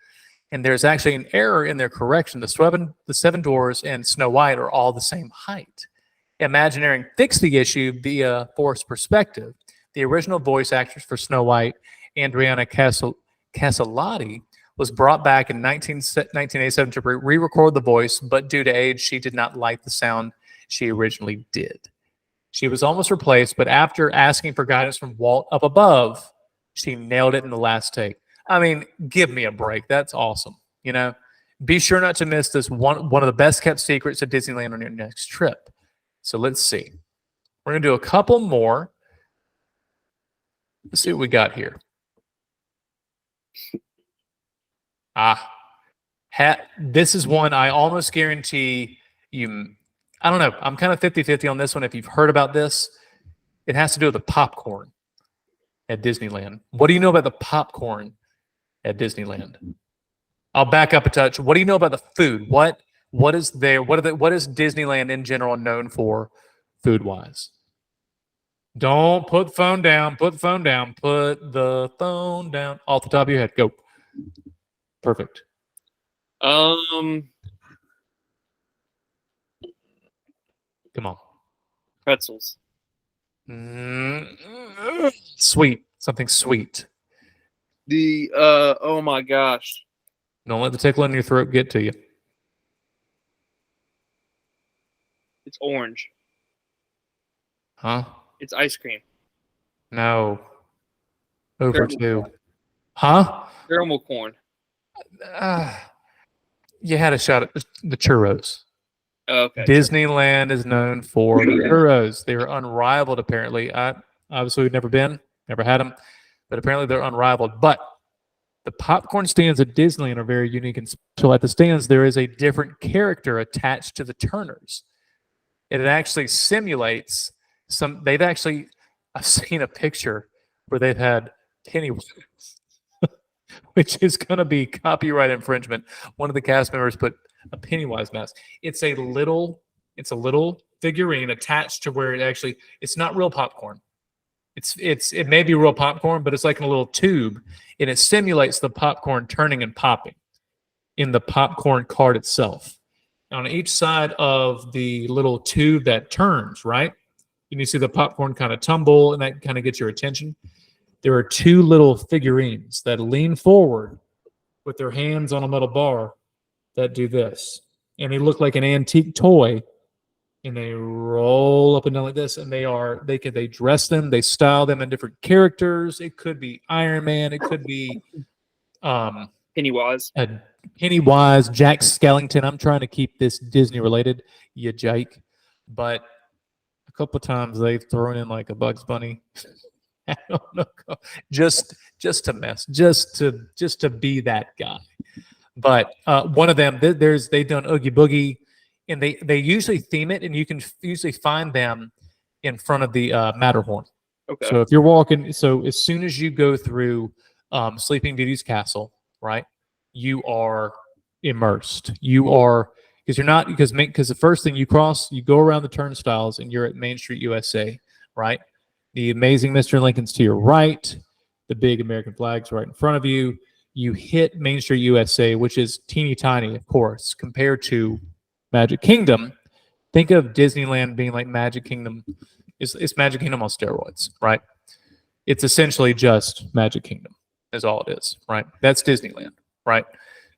And there's actually an error in their correction. The seven dwarfs and Snow White are all the same height. Imagineering fixed the issue via forced perspective. The original voice actress for Snow White, Adriana Caselotti, was brought back in 1987 to re-record the voice, but due to age, she did not like the sound she originally did. She was almost replaced, but after asking for guidance from Walt up above, she nailed it in the last take. I mean, give me a break. That's awesome. Be sure not to miss this one of the best kept secrets of Disneyland on your next trip. So let's see. We're going to do a couple more. Let's see what we got here. This is one I almost guarantee you. I don't know. I'm kind of 50-50 on this one. If you've heard about this, it has to do with the popcorn at Disneyland. What do you know about the popcorn at Disneyland? I'll back up a touch. What do you know about the food? What is there? What is Disneyland in general known for, food-wise? Don't put the phone down. Put the phone down. Put the phone down. Off the top of your head. Go. Perfect. Um, Come on. pretzels. Sweet. Something sweet. Oh my gosh. Don't let the tickle in your throat get to you. It's orange. Huh? It's ice cream. No. Over Caramel two. corn. Huh? Caramel corn. You had a shot at the churros. Okay. Disneyland is known for the churros. They are unrivaled, apparently. I obviously we've never been, never had them, but apparently they're unrivaled. But the popcorn stands at Disneyland are very unique and special. At the stands, there is a different character attached to the turners. It actually simulates some. I've seen a picture where they've had Pennywise, which is going to be copyright infringement. One of the cast members put a Pennywise mask. It's a little figurine attached to where it's not real popcorn. It may be real popcorn, but it's like in a little tube, and it simulates the popcorn turning and popping in the popcorn cart itself. On each side of the little tube that turns, right? And you see the popcorn kind of tumble, and that kind of gets your attention. There are two little figurines that lean forward with their hands on a metal bar that do this. And they look like an antique toy, and they roll up and down like this. And they dress them, they style them in different characters. It could be Iron Man, it could be Pennywise. Pennywise, Jack Skellington. I'm trying to keep this Disney related, you Jake. But a couple of times they've thrown in like a Bugs Bunny. I don't know, just to mess, just to be that guy. But one of them, they've done Oogie Boogie, and they usually theme it, and you can usually find them in front of the Matterhorn. Okay. So if you're walking, so as soon as you go through Sleeping Beauty's castle, right, you are immersed. You are because the first thing you cross, you go around the turnstiles, and you're at Main Street USA, right? The amazing Mr. Lincoln's to your right, the big American flag's right in front of you. You hit Main Street USA, which is teeny tiny, of course, compared to Magic Kingdom. Think of Disneyland being like Magic Kingdom. It's Magic Kingdom on steroids, right? It's essentially just Magic Kingdom is all it is, right? That's Disneyland, right?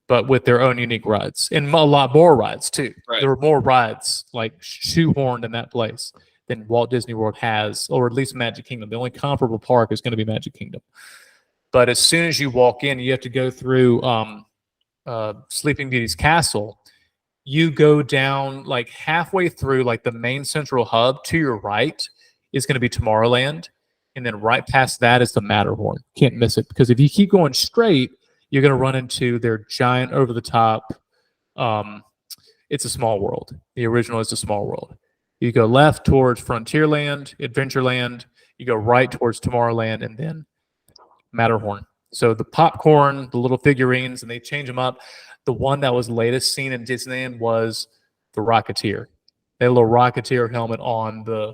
But with their own unique rides and a lot more rides too. Right. There were more rides like shoehorned in that place than Walt Disney World has, or at least Magic Kingdom. The only comparable park is going to be Magic Kingdom. But as soon as you walk in, you have to go through Sleeping Beauty's castle. You go down like halfway through like the main central hub. To your right is going to be Tomorrowland. And then right past that is the Matterhorn. Can't miss it, because if you keep going straight, you're going to run into their giant over-the-top It's a Small World. The original is A Small World. You go left towards Frontierland, Adventureland. You go right towards Tomorrowland, and then Matterhorn. So the popcorn, the little figurines, and they change them up. The one that was latest seen in Disneyland was the Rocketeer. They had a little Rocketeer helmet on the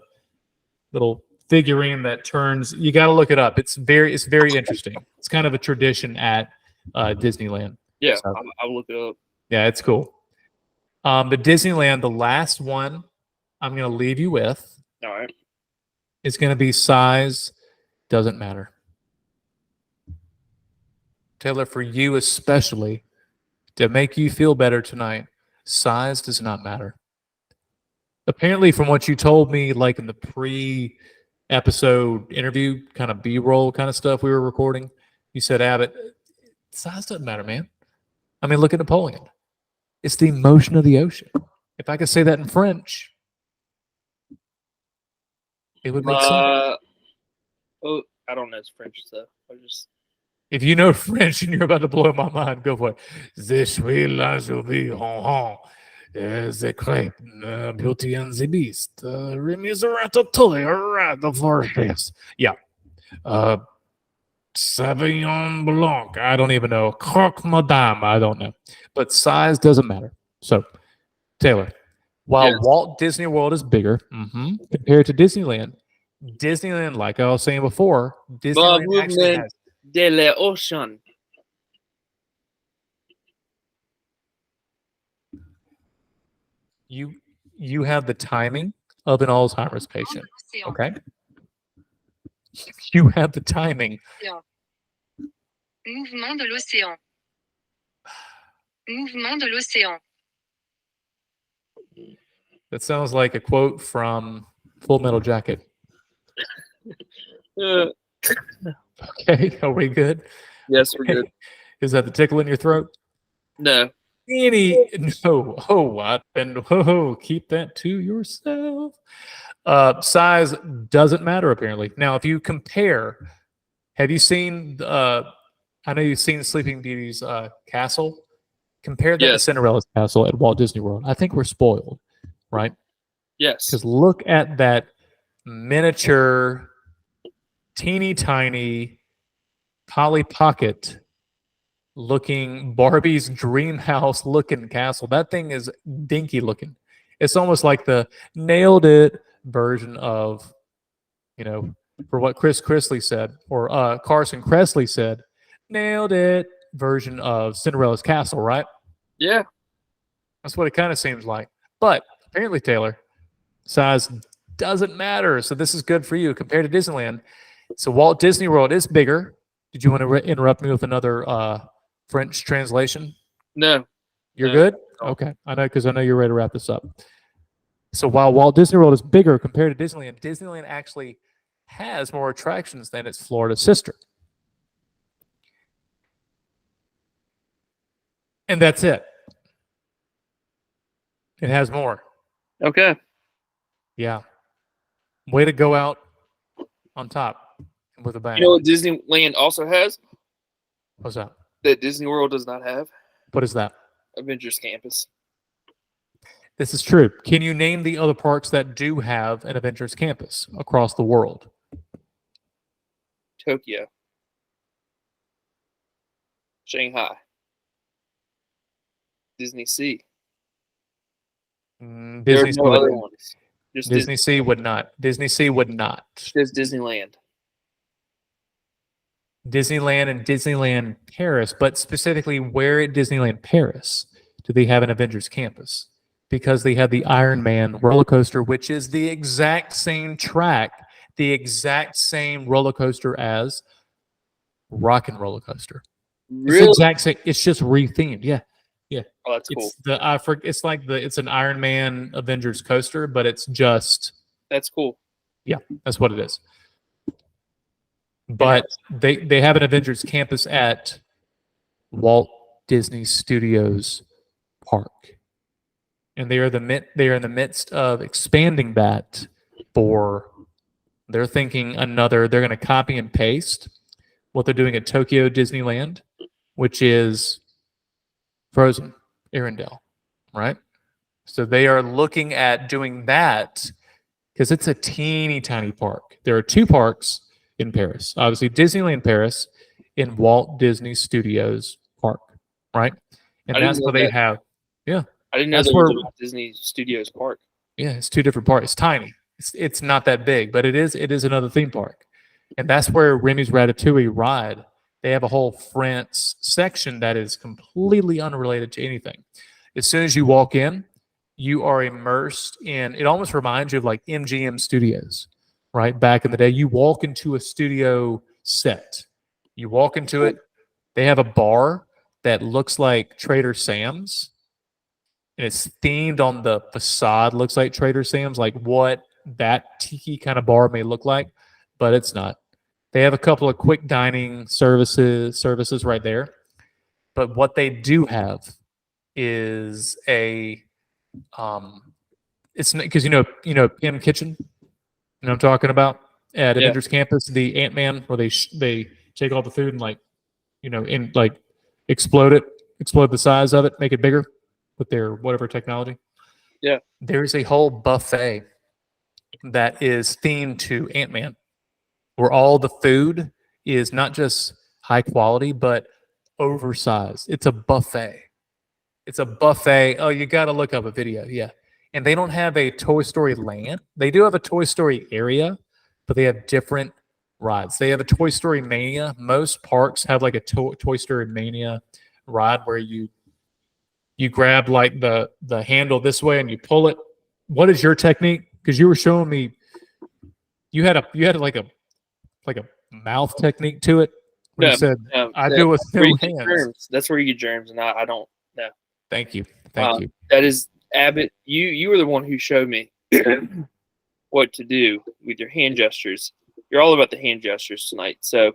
little figurine that turns. You got to look it up. It's very interesting. It's kind of a tradition at Disneyland. Yeah, So, I'll look it up. yeah, it's cool. But Disneyland, the last one I'm going to leave you with, All right. is going to be size doesn't matter. Taylor, for you especially, to make you feel better tonight, size does not matter. Apparently, from what you told me, like in the pre-episode interview, kind of B-roll kind of stuff we were recording, you said, Abbott, size doesn't matter, man. I mean, look at Napoleon. It's the motion of the ocean. If I could say that in French, it would make sense. Oh, I don't know French stuff. If you know French and you're about to blow my mind, go for it. Je suis la jolie hon the crêpe, Beauty and the Beast, Remy's Ratatouille, the forest. Yeah. Sauvignon Blanc. I don't even know. Croque Madame. I don't know. But size doesn't matter. So, Taylor, while Walt Disney World is bigger compared to Disneyland, Disneyland, like I was saying before, The Disneyland actually movement has de la ocean. you have the timing of an Alzheimer's patient. Okay. You have the timing. Mouvement de l'océan. Mouvement de l'océan. That sounds like a quote from Full Metal Jacket. Uh, Okay, are we good? yes, we're good. Is that the tickle in your throat? No. No. Keep that to yourself. Size doesn't matter apparently. Now, if you compare, have you seen? I know you've seen Sleeping Beauty's castle. Compare that to Yes. Cinderella's castle at Walt Disney World. I think we're spoiled, right? Yes. Because look at that miniature, teeny tiny Polly Pocket looking Barbie's dream house looking castle. That thing is dinky looking. It's almost like the nailed it version of, for what Chris Chrisley said, or Carson Kressley said, nailed it version of Cinderella's castle, right? Yeah. That's what it kind of seems like. But apparently, Taylor, size doesn't matter. So this is good for you compared to Disneyland. So Walt Disney World is bigger. Did you want to interrupt me with another French translation? No. You're good? Okay. I know, because I know you're ready to wrap this up. So while Walt Disney World is bigger compared to Disneyland, Disneyland actually has more attractions than its Florida sister. And that's it. It has more. Okay. Yeah. Way to go out on top with a bang. You know what Disneyland also has What's that? that Disney World does not have? What is that? Avengers Campus. This is true. Can you name the other parks that do have an Avengers campus across the world? Tokyo. Shanghai. Disney Sea. There are Disney no other ones. Just Disney Sea would not. Disney Sea would not. Just Disneyland. Disneyland and Disneyland Paris, but specifically where at Disneyland Paris do they have an Avengers campus? Because they have the Iron Man roller coaster, which is the exact same track, the exact same roller coaster as Rock and Roller Coaster. Really? It's the exact same. It's just rethemed. Yeah. Oh, that's cool. It's like it's an Iron Man Avengers coaster, but it's just That's cool. that's what it is. But they have an Avengers campus at Walt Disney Studios Park, and they are in the midst of expanding that. They're thinking they're going to copy and paste what they're doing at Tokyo Disneyland, which is Frozen, Arendelle, right? So they are looking at doing that because it's a teeny tiny park. There are two parks in Paris, obviously Disneyland Paris and Walt Disney Studios Park, right? And that's where they have, I didn't know That's there was where- a Walt Disney Studios Park. yeah, it's two different parks. It's tiny. It's not that big, but it is another theme park. And that's where Remy's Ratatouille ride. They have a whole France section that is completely unrelated to anything. As soon as you walk in, you are immersed in, it almost reminds you of like MGM Studios, right? Back in the day, you walk into a studio set. You walk into it, they have a bar that looks like Trader Sam's, and it's themed on the facade, looks like Trader Sam's, like what that tiki kind of bar may look like, but it's not. They have a couple of quick dining services right there. But what they do have is it's because M Kitchen, what I'm talking about at Avengers Campus, the Ant-Man where they take all the food and explode the size of it, make it bigger with their whatever technology. Yeah. There's a whole buffet that is themed to Ant-Man, where all the food is not just high quality, but oversized. It's a buffet. Oh, you got to look up a video. Yeah. And they don't have a Toy Story land. They do have a Toy Story area, but they have different rides. They have a Toy Story Mania. Most parks have like a Toy Story Mania ride where you grab like the handle this way and you pull it. What is your technique? Because you were showing me you had like a mouth technique to it. Where you said I do with no hands. Germs. That's where you get germs, and I don't know. Thank you. Thank you. That is Abbott. You were the one who showed me what to do with your hand gestures. You're all about the hand gestures tonight. So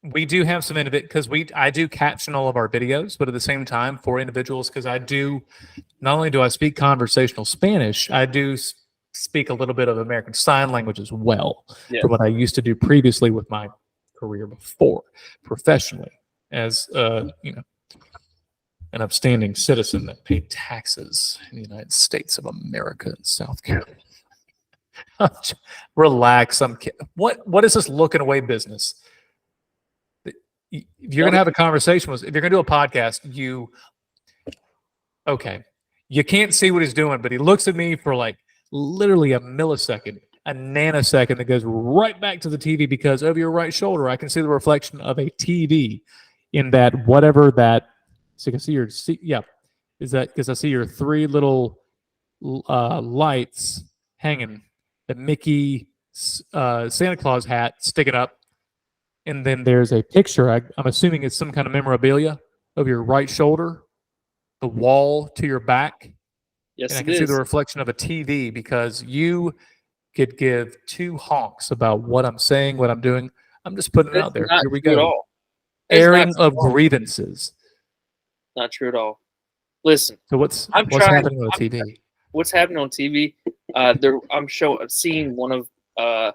we do have some because I do caption all of our videos, but at the same time for individuals, because I do not only do I speak conversational Spanish, I do speak a little bit of American Sign Language as well, for what I used to do previously with my career before, professionally, as an upstanding citizen that paid taxes in the United States of America and South Carolina. Relax. What is this looking away business? If you're gonna have a conversation if you're gonna do a podcast, you can't see what he's doing, but he looks at me for like literally a millisecond, a nanosecond that goes right back to the TV, because over your right shoulder I can see the reflection of a TV in that whatever that. So you can see is that because I see your three little lights hanging, the Mickey Santa Claus hat sticking up, and then there's a picture. I'm assuming it's some kind of memorabilia over your right shoulder, the wall to your back. Yes, and I can see the reflection of a TV, because you could give two honks about what I'm saying, what I'm doing. I'm just putting it out there. Here we go. Airing of grievances. Not true at all. Listen. So what's happening on the TV? What's happening on TV? I'm seeing one of a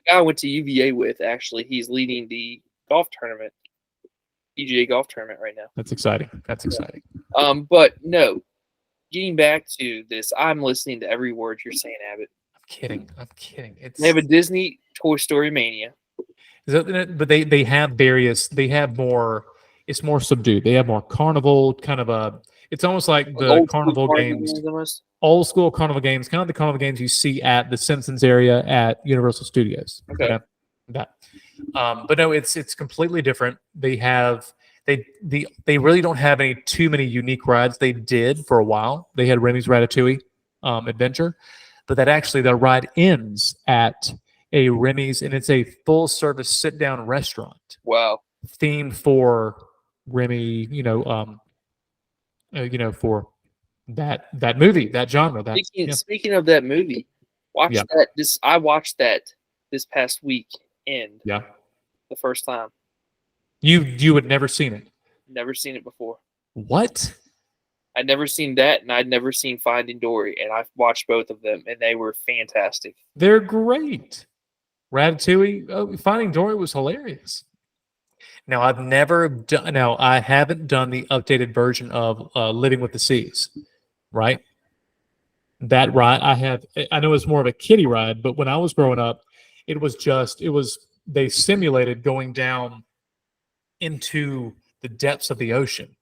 guy I went to UVA with. Actually, he's leading the golf tournament, PGA golf tournament right now. That's exciting. That's exciting. But no. Getting back to this, I'm listening to every word you're saying, Abbott. I'm kidding. They have a Disney Toy Story Mania. But they have various. They have more. It's more subdued. They have more carnival kind of It's almost like the carnival games, old school carnival games, kind of the carnival games you see at the Simpsons area at Universal Studios. Okay. That. But no, it's completely different. They have. They really don't have too many unique rides. They did for a while. They had Remy's Ratatouille Adventure, but that ride ends at a Remy's, and it's a full service sit down restaurant. Wow. Themed for Remy, for that movie, that genre. Speaking of that movie, I watched that this past weekend. Yeah. The first time. You had never seen it? Never seen it before. What? I'd never seen that, and I'd never seen Finding Dory, and I've watched both of them, and they were fantastic. They're great. Ratatouille, Finding Dory was hilarious. Now, I haven't done the updated version of Living with the Seas, right? That ride, I know it's more of a kiddie ride, but when I was growing up, they simulated going down into the depths of the ocean,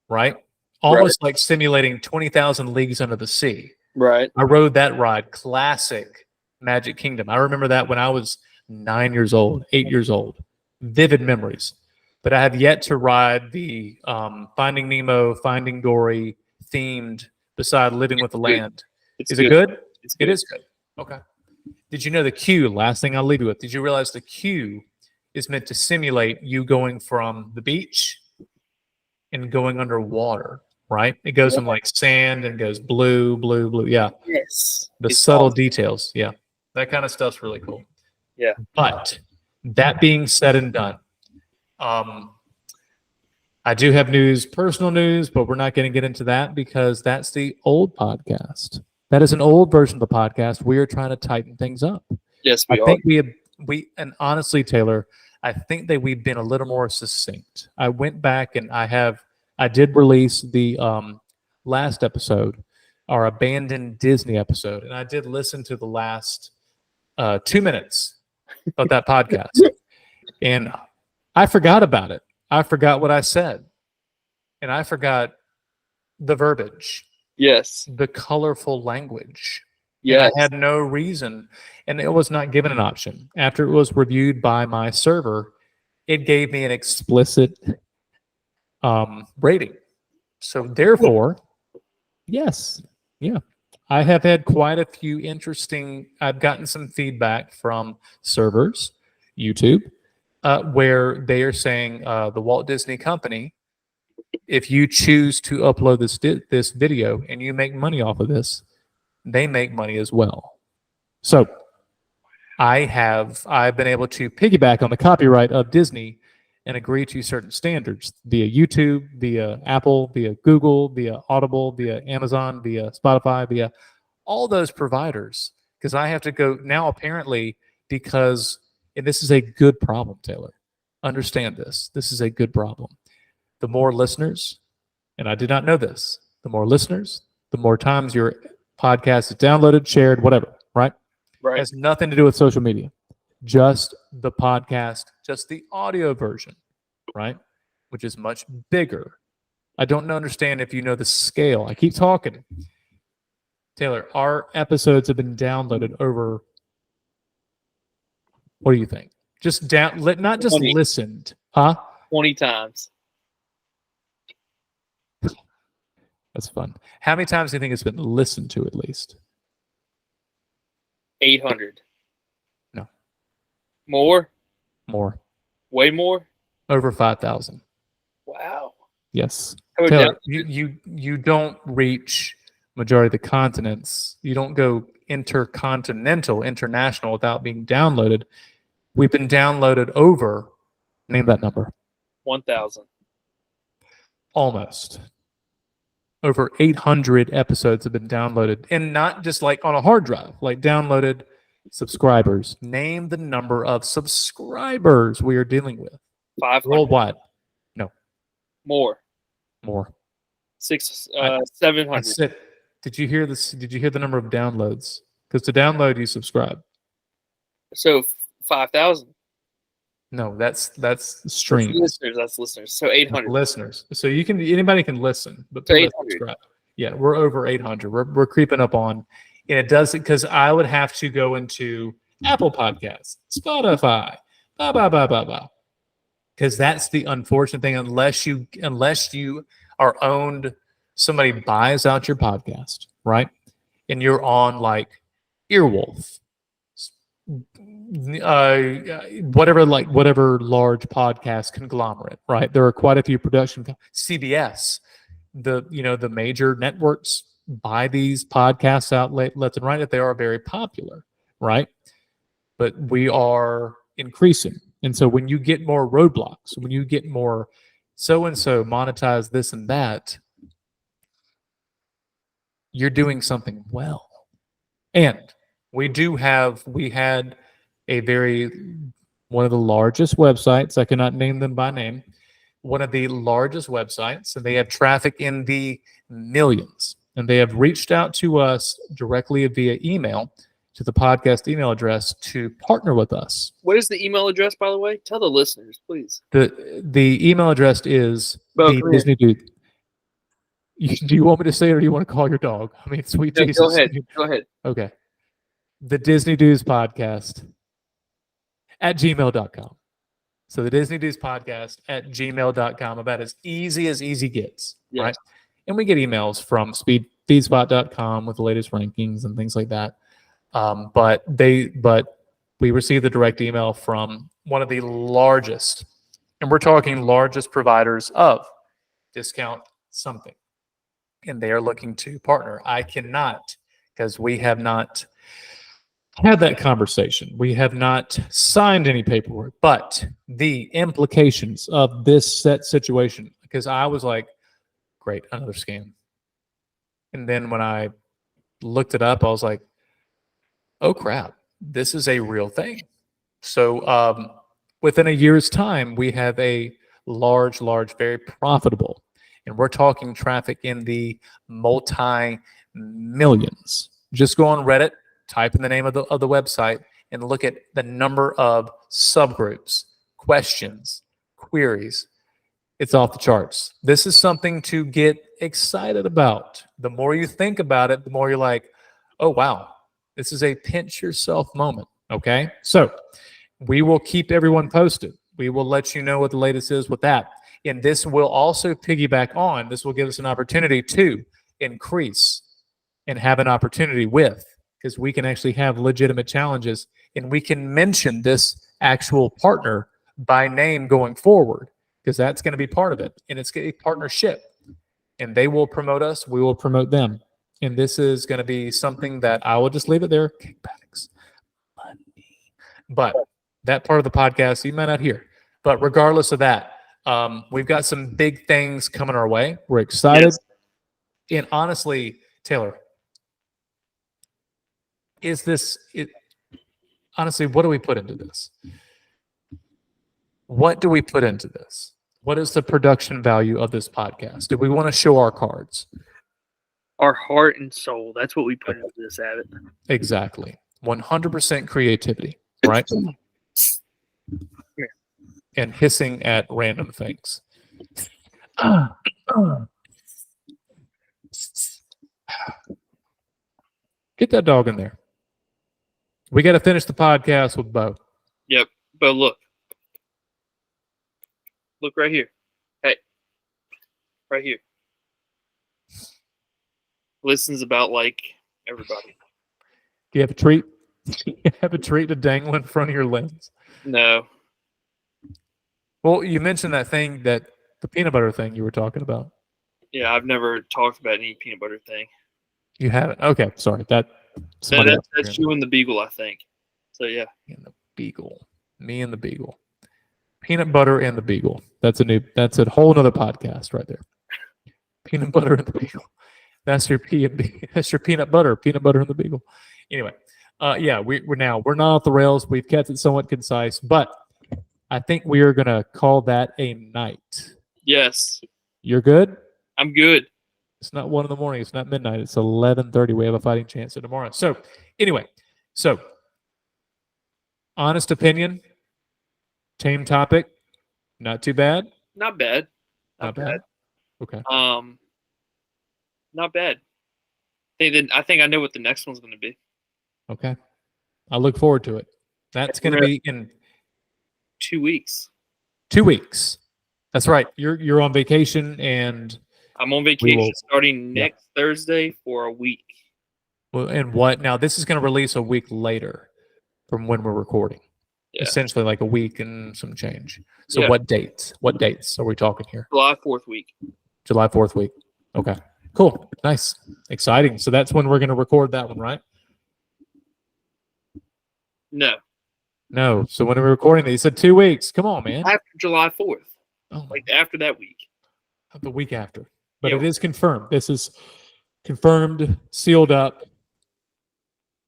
right? Almost like simulating 20,000 Leagues Under the Sea. Right. I rode that ride, classic Magic Kingdom. I remember that when I was 9 years old, 8 years old. Vivid memories. But I have yet to ride the Finding Nemo, Finding Dory themed beside Living with the Land. Is it good? It is good. Okay. Did you know the queue? Last thing I'll leave you with. Did you realize the queue is meant to simulate you going from the beach and going underwater, right? It goes from like sand and goes blue, blue, blue. Yeah. Yes. The subtle details. Yeah. That kind of stuff's really cool. Yeah. But that being said and done, I do have personal news, but we're not going to get into that because that's the old podcast. That is an old version of the podcast. We are trying to tighten things up. Yes, I think and honestly, Taylor, I think that we've been a little more succinct. I went back and I did release the last episode, our abandoned Disney episode, and I did listen to the last 2 minutes of that podcast, and I forgot about it. I forgot what I said, and I forgot the verbiage. Yes. The colorful language. And I Yes. had no reason, and it was not given an option. After it was reviewed by my server, it gave me an explicit rating. So therefore, yes, yeah. I have had quite a few I've gotten some feedback from servers, YouTube, where they are saying the Walt Disney Company, if you choose to upload this video and you make money off of this, they make money as well. So I've been able to piggyback on the copyright of Disney and agree to certain standards via YouTube, via Apple, via Google, via Audible, via Amazon, via Spotify, via all those providers. Because I have to go now, apparently, because, and this is a good problem, Taylor. Understand this. This is a good problem. The more listeners, and I did not know this, the more listeners, the more times your podcast is downloaded, shared, whatever, right? Right. Has nothing to do with social media. Just the podcast, just the audio version, right? Which is much bigger. I don't understand if you know the scale. I keep talking. Taylor, our episodes have been downloaded over, what do you think? Just not just 20. listened, huh? 20 times. That's fun. How many times do you think it's been listened to at least? 800. No. More? More. Way more? Over 5,000. Wow. Yes. How about Taylor, down- you don't reach majority of the continents. You don't go international without being downloaded. We've been downloaded over, name that number. 1,000. Almost. Over 800 episodes have been downloaded, and not just like on a hard drive, like downloaded subscribers. Name the number of subscribers we are dealing with 500. worldwide. No, More. more. 700. That's it. Did you hear this? Did you hear the number of downloads? Because to download, you subscribe. So 5,000. No, that's That's streams. listeners. That's listeners. So 800. Listeners. So anybody can listen, but So people 800. subscribe. Yeah, we're over 800. We're creeping up on, and it does it because I would have to go into Apple Podcasts, Spotify, because that's the unfortunate thing. Unless you are owned, somebody buys out your podcast, right? And you're on like Earwolf, whatever large podcast conglomerate, right? There are quite a few CBS, the major networks buy these podcasts out left and right if they are very popular, right? But we are increasing. And so when you get more roadblocks, when you get more so-and-so monetize this and that, you're doing something well. And we had one of the largest websites, I cannot name them by name, one of the largest websites, and they have traffic in the millions. And they have reached out to us directly via email to the podcast email address to partner with us. What is the email address, by the way? Tell the listeners, please. The email address is the Disney Dude. Do you want me to say it, or do you want to call your dog? I mean, sweet No, Jesus. Go ahead. Go ahead. Okay. The Disney Dudes Podcast at gmail.com. So the Disney Dudes Podcast at gmail.com, about as easy gets, Yes. right? And we get emails from feedspot.com with the latest rankings and things like that. But we received the direct email from one of the largest, and we're talking largest providers of discount something. And they are looking to partner. I cannot, because we have not had that conversation. We have not signed any paperwork, but the implications of this set situation, because I was like, great, another scam. And then when I looked it up, I was like, oh crap, this is a real thing. So within a year's time, we have a large, very profitable, and we're talking traffic in the multi-millions. Just go on Reddit, type in the name of the website, and look at the number of subgroups, questions, queries. It's off the charts. This is something to get excited about. The more you think about it, the more you're like, oh, wow, This is a pinch yourself moment. Okay. So we will keep everyone posted. We will let you know what the latest is with that. And this will also piggyback on, this will give us an opportunity to increase and have an opportunity with, because we can actually have legitimate challenges and we can mention this actual partner by name going forward, because that's going to be part of it. And it's a partnership. And they will promote us, we will promote them. And this is going to be something that I will just leave it there. Kickbacks. But that part of the podcast you might not hear. But regardless of that, we've got some big things coming our way. We're excited. Yes. And honestly, Taylor, honestly, what do we put into this? What do we put into this? What is the production value of this podcast? Do we want to show our cards? Our heart and soul. That's what we put into this, Abbott. Exactly. 100% creativity, right? And hissing at random things. Get that dog in there. We got to finish the podcast with Bo. Yep. But look. Look right here. Hey. Right here. Listens about like everybody. Do you have a treat? Do you have a treat to dangle in front of your lens? No. Well, you mentioned that thing, that the peanut butter thing you were talking about. Yeah, I've never talked about any peanut butter thing. You haven't? Okay, sorry. That's you and the Beagle, I think. So yeah. And the Beagle. Me and the Beagle. Peanut butter and the Beagle. That's a whole nother podcast right there. Peanut butter and the Beagle. That's your that's your peanut butter and the Beagle. Anyway, yeah, we're not off the rails. We've kept it somewhat concise, but I think we are gonna call that a night. Yes. You're good? I'm good. It's not 1 a.m. It's not midnight. It's 11:30. We have a fighting chance of tomorrow. So anyway, honest opinion, tame topic, not too bad. Not bad. Not bad. Okay. Not bad. I think I know what the next one's going to be. Okay. I look forward to it. That's going to be in 2 weeks. 2 weeks. That's right. You're on vacation, and I'm on vacation starting next Thursday for a week. Well, and what now? This is going to release a week later from when we're recording. Yeah. Essentially, like a week and some change. So, what dates? What dates are we talking here? July 4th week. July 4th week. Okay. Cool. Nice. Exciting. So that's when we're going to record that one, right? No. So when are we recording that? You said 2 weeks. Come on, man. After July 4th. Oh, like after that week. The week after. But it is confirmed. This is confirmed, sealed up.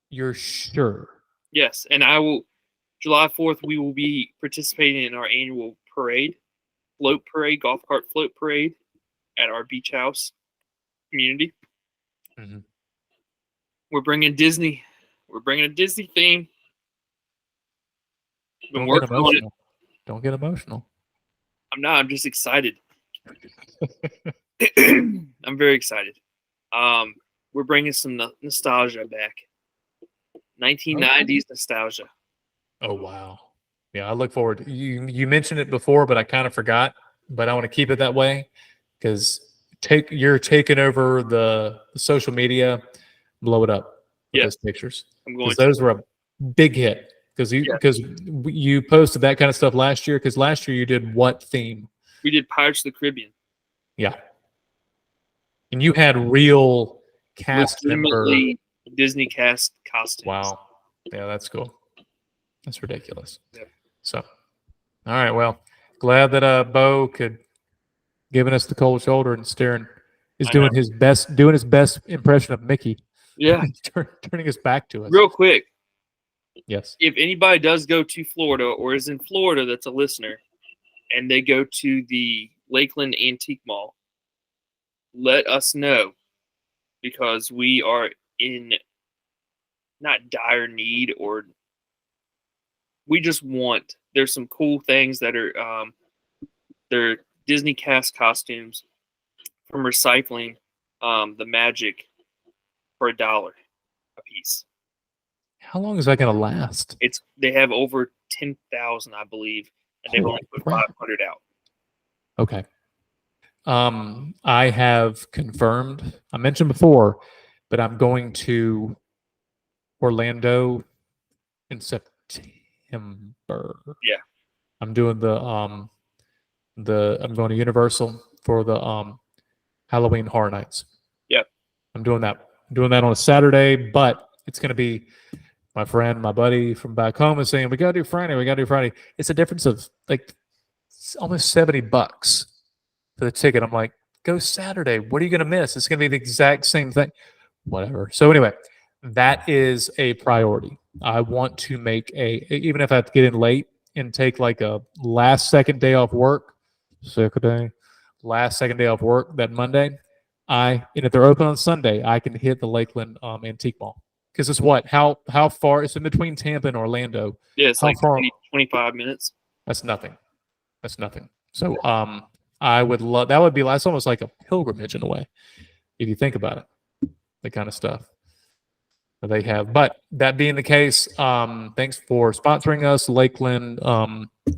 You're sure? Yes. And July 4th, we will be participating in our annual parade, golf cart float parade at our beach house community. Mm-hmm. We're bringing Disney. We're bringing a Disney theme. Don't get emotional. Don't get emotional. I'm not. I'm just excited. I'm very excited. We're bringing some nostalgia back. 1990s nostalgia. Oh, wow. Yeah, I look forward. You mentioned it before, but I kind of forgot. But I want to keep it that way because you're taking over the social media, blow it up with those pictures. I'm going. Those were a big hit because you posted that kind of stuff last year. Because last year you did what theme? We did Pirates of the Caribbean. Yeah. And you had real cast member Disney cast costumes. Wow. Yeah, that's cool. That's ridiculous. Yep. So, all right. Well, glad that Bo could giving us the cold shoulder and doing his best impression of Mickey. Yeah. Turning his back to us. Real quick. Yes. If anybody does go to Florida or is in Florida that's a listener and they go to the Lakeland Antique Mall, let us know because we are in not dire need or we just want. There's some cool things that are they're Disney cast costumes from recycling the magic for $1 a piece. How long is that going to last? They have over 10,000, I believe, and they've only put 500 out. Okay. I have confirmed. I mentioned before, but I'm going to Orlando in September. Yeah. I'm doing I'm going to Universal for the Halloween Horror Nights. Yep. I'm doing that. I'm doing that on a Saturday, but it's going to be my friend, my buddy from back home is saying we got to do Friday. We got to do Friday. It's a difference of like almost $70 for the ticket. I'm like, go Saturday. What are you going to miss? It's going to be the exact same thing. Whatever. So anyway, that is a priority. I want to make even if I have to get in late and take like a last second day off work, last second day off work that Monday, and if they're open on Sunday, I can hit the Lakeland Antique Mall. Because it's what? How far? It's in between Tampa and Orlando. Yeah, it's how like far? 25 minutes. That's nothing. That's nothing. So I would love that. That's almost like a pilgrimage in a way, if you think about it, the kind of stuff that they have. But that being the case, thanks for sponsoring us, Lakeland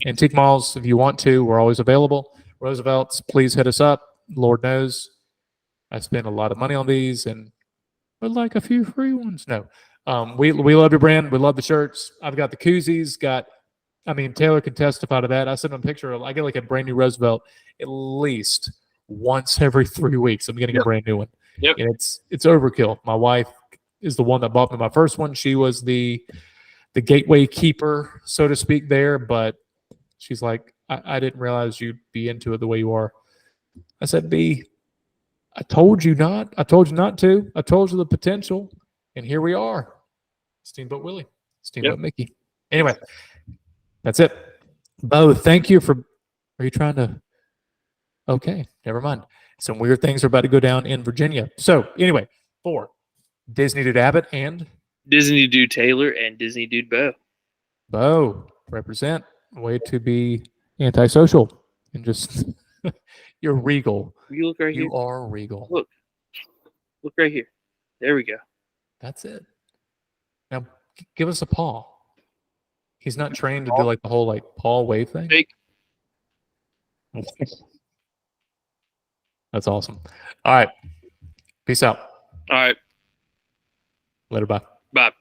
Antique Malls. If you want to, we're always available. Roosevelt's, please hit us up. Lord knows I spend a lot of money on these and would like a few free ones. No, we love your brand. We love the shirts. I've got the koozies. Taylor can testify to that. I sent him a picture. I get like a brand new Roosevelt at least once every 3 weeks. I'm getting a brand new one. Yep. And it's overkill. My wife is the one that bought me my first one. She was the gateway keeper, so to speak, there. But she's like, I didn't realize you'd be into it the way you are. I said, B, I told you not. I told you not to. I told you the potential. And here we are. Steamboat Willie. Steamboat Mickey. Anyway, that's it. Bo, thank you for. Are you trying to? Okay, never mind. Some weird things are about to go down in Virginia. So anyway, 4, Disney Dude Abbott and Disney Dude Taylor and Disney Dude Bo. Bo represent. Way to be antisocial and just you're regal. You look right here. You are regal. Look right here. There we go. That's it. Now give us a paw. He's not trained to do like the whole like paw wave thing. Fake. That's awesome. All right. Peace out. All right. Later. Bye. Bye.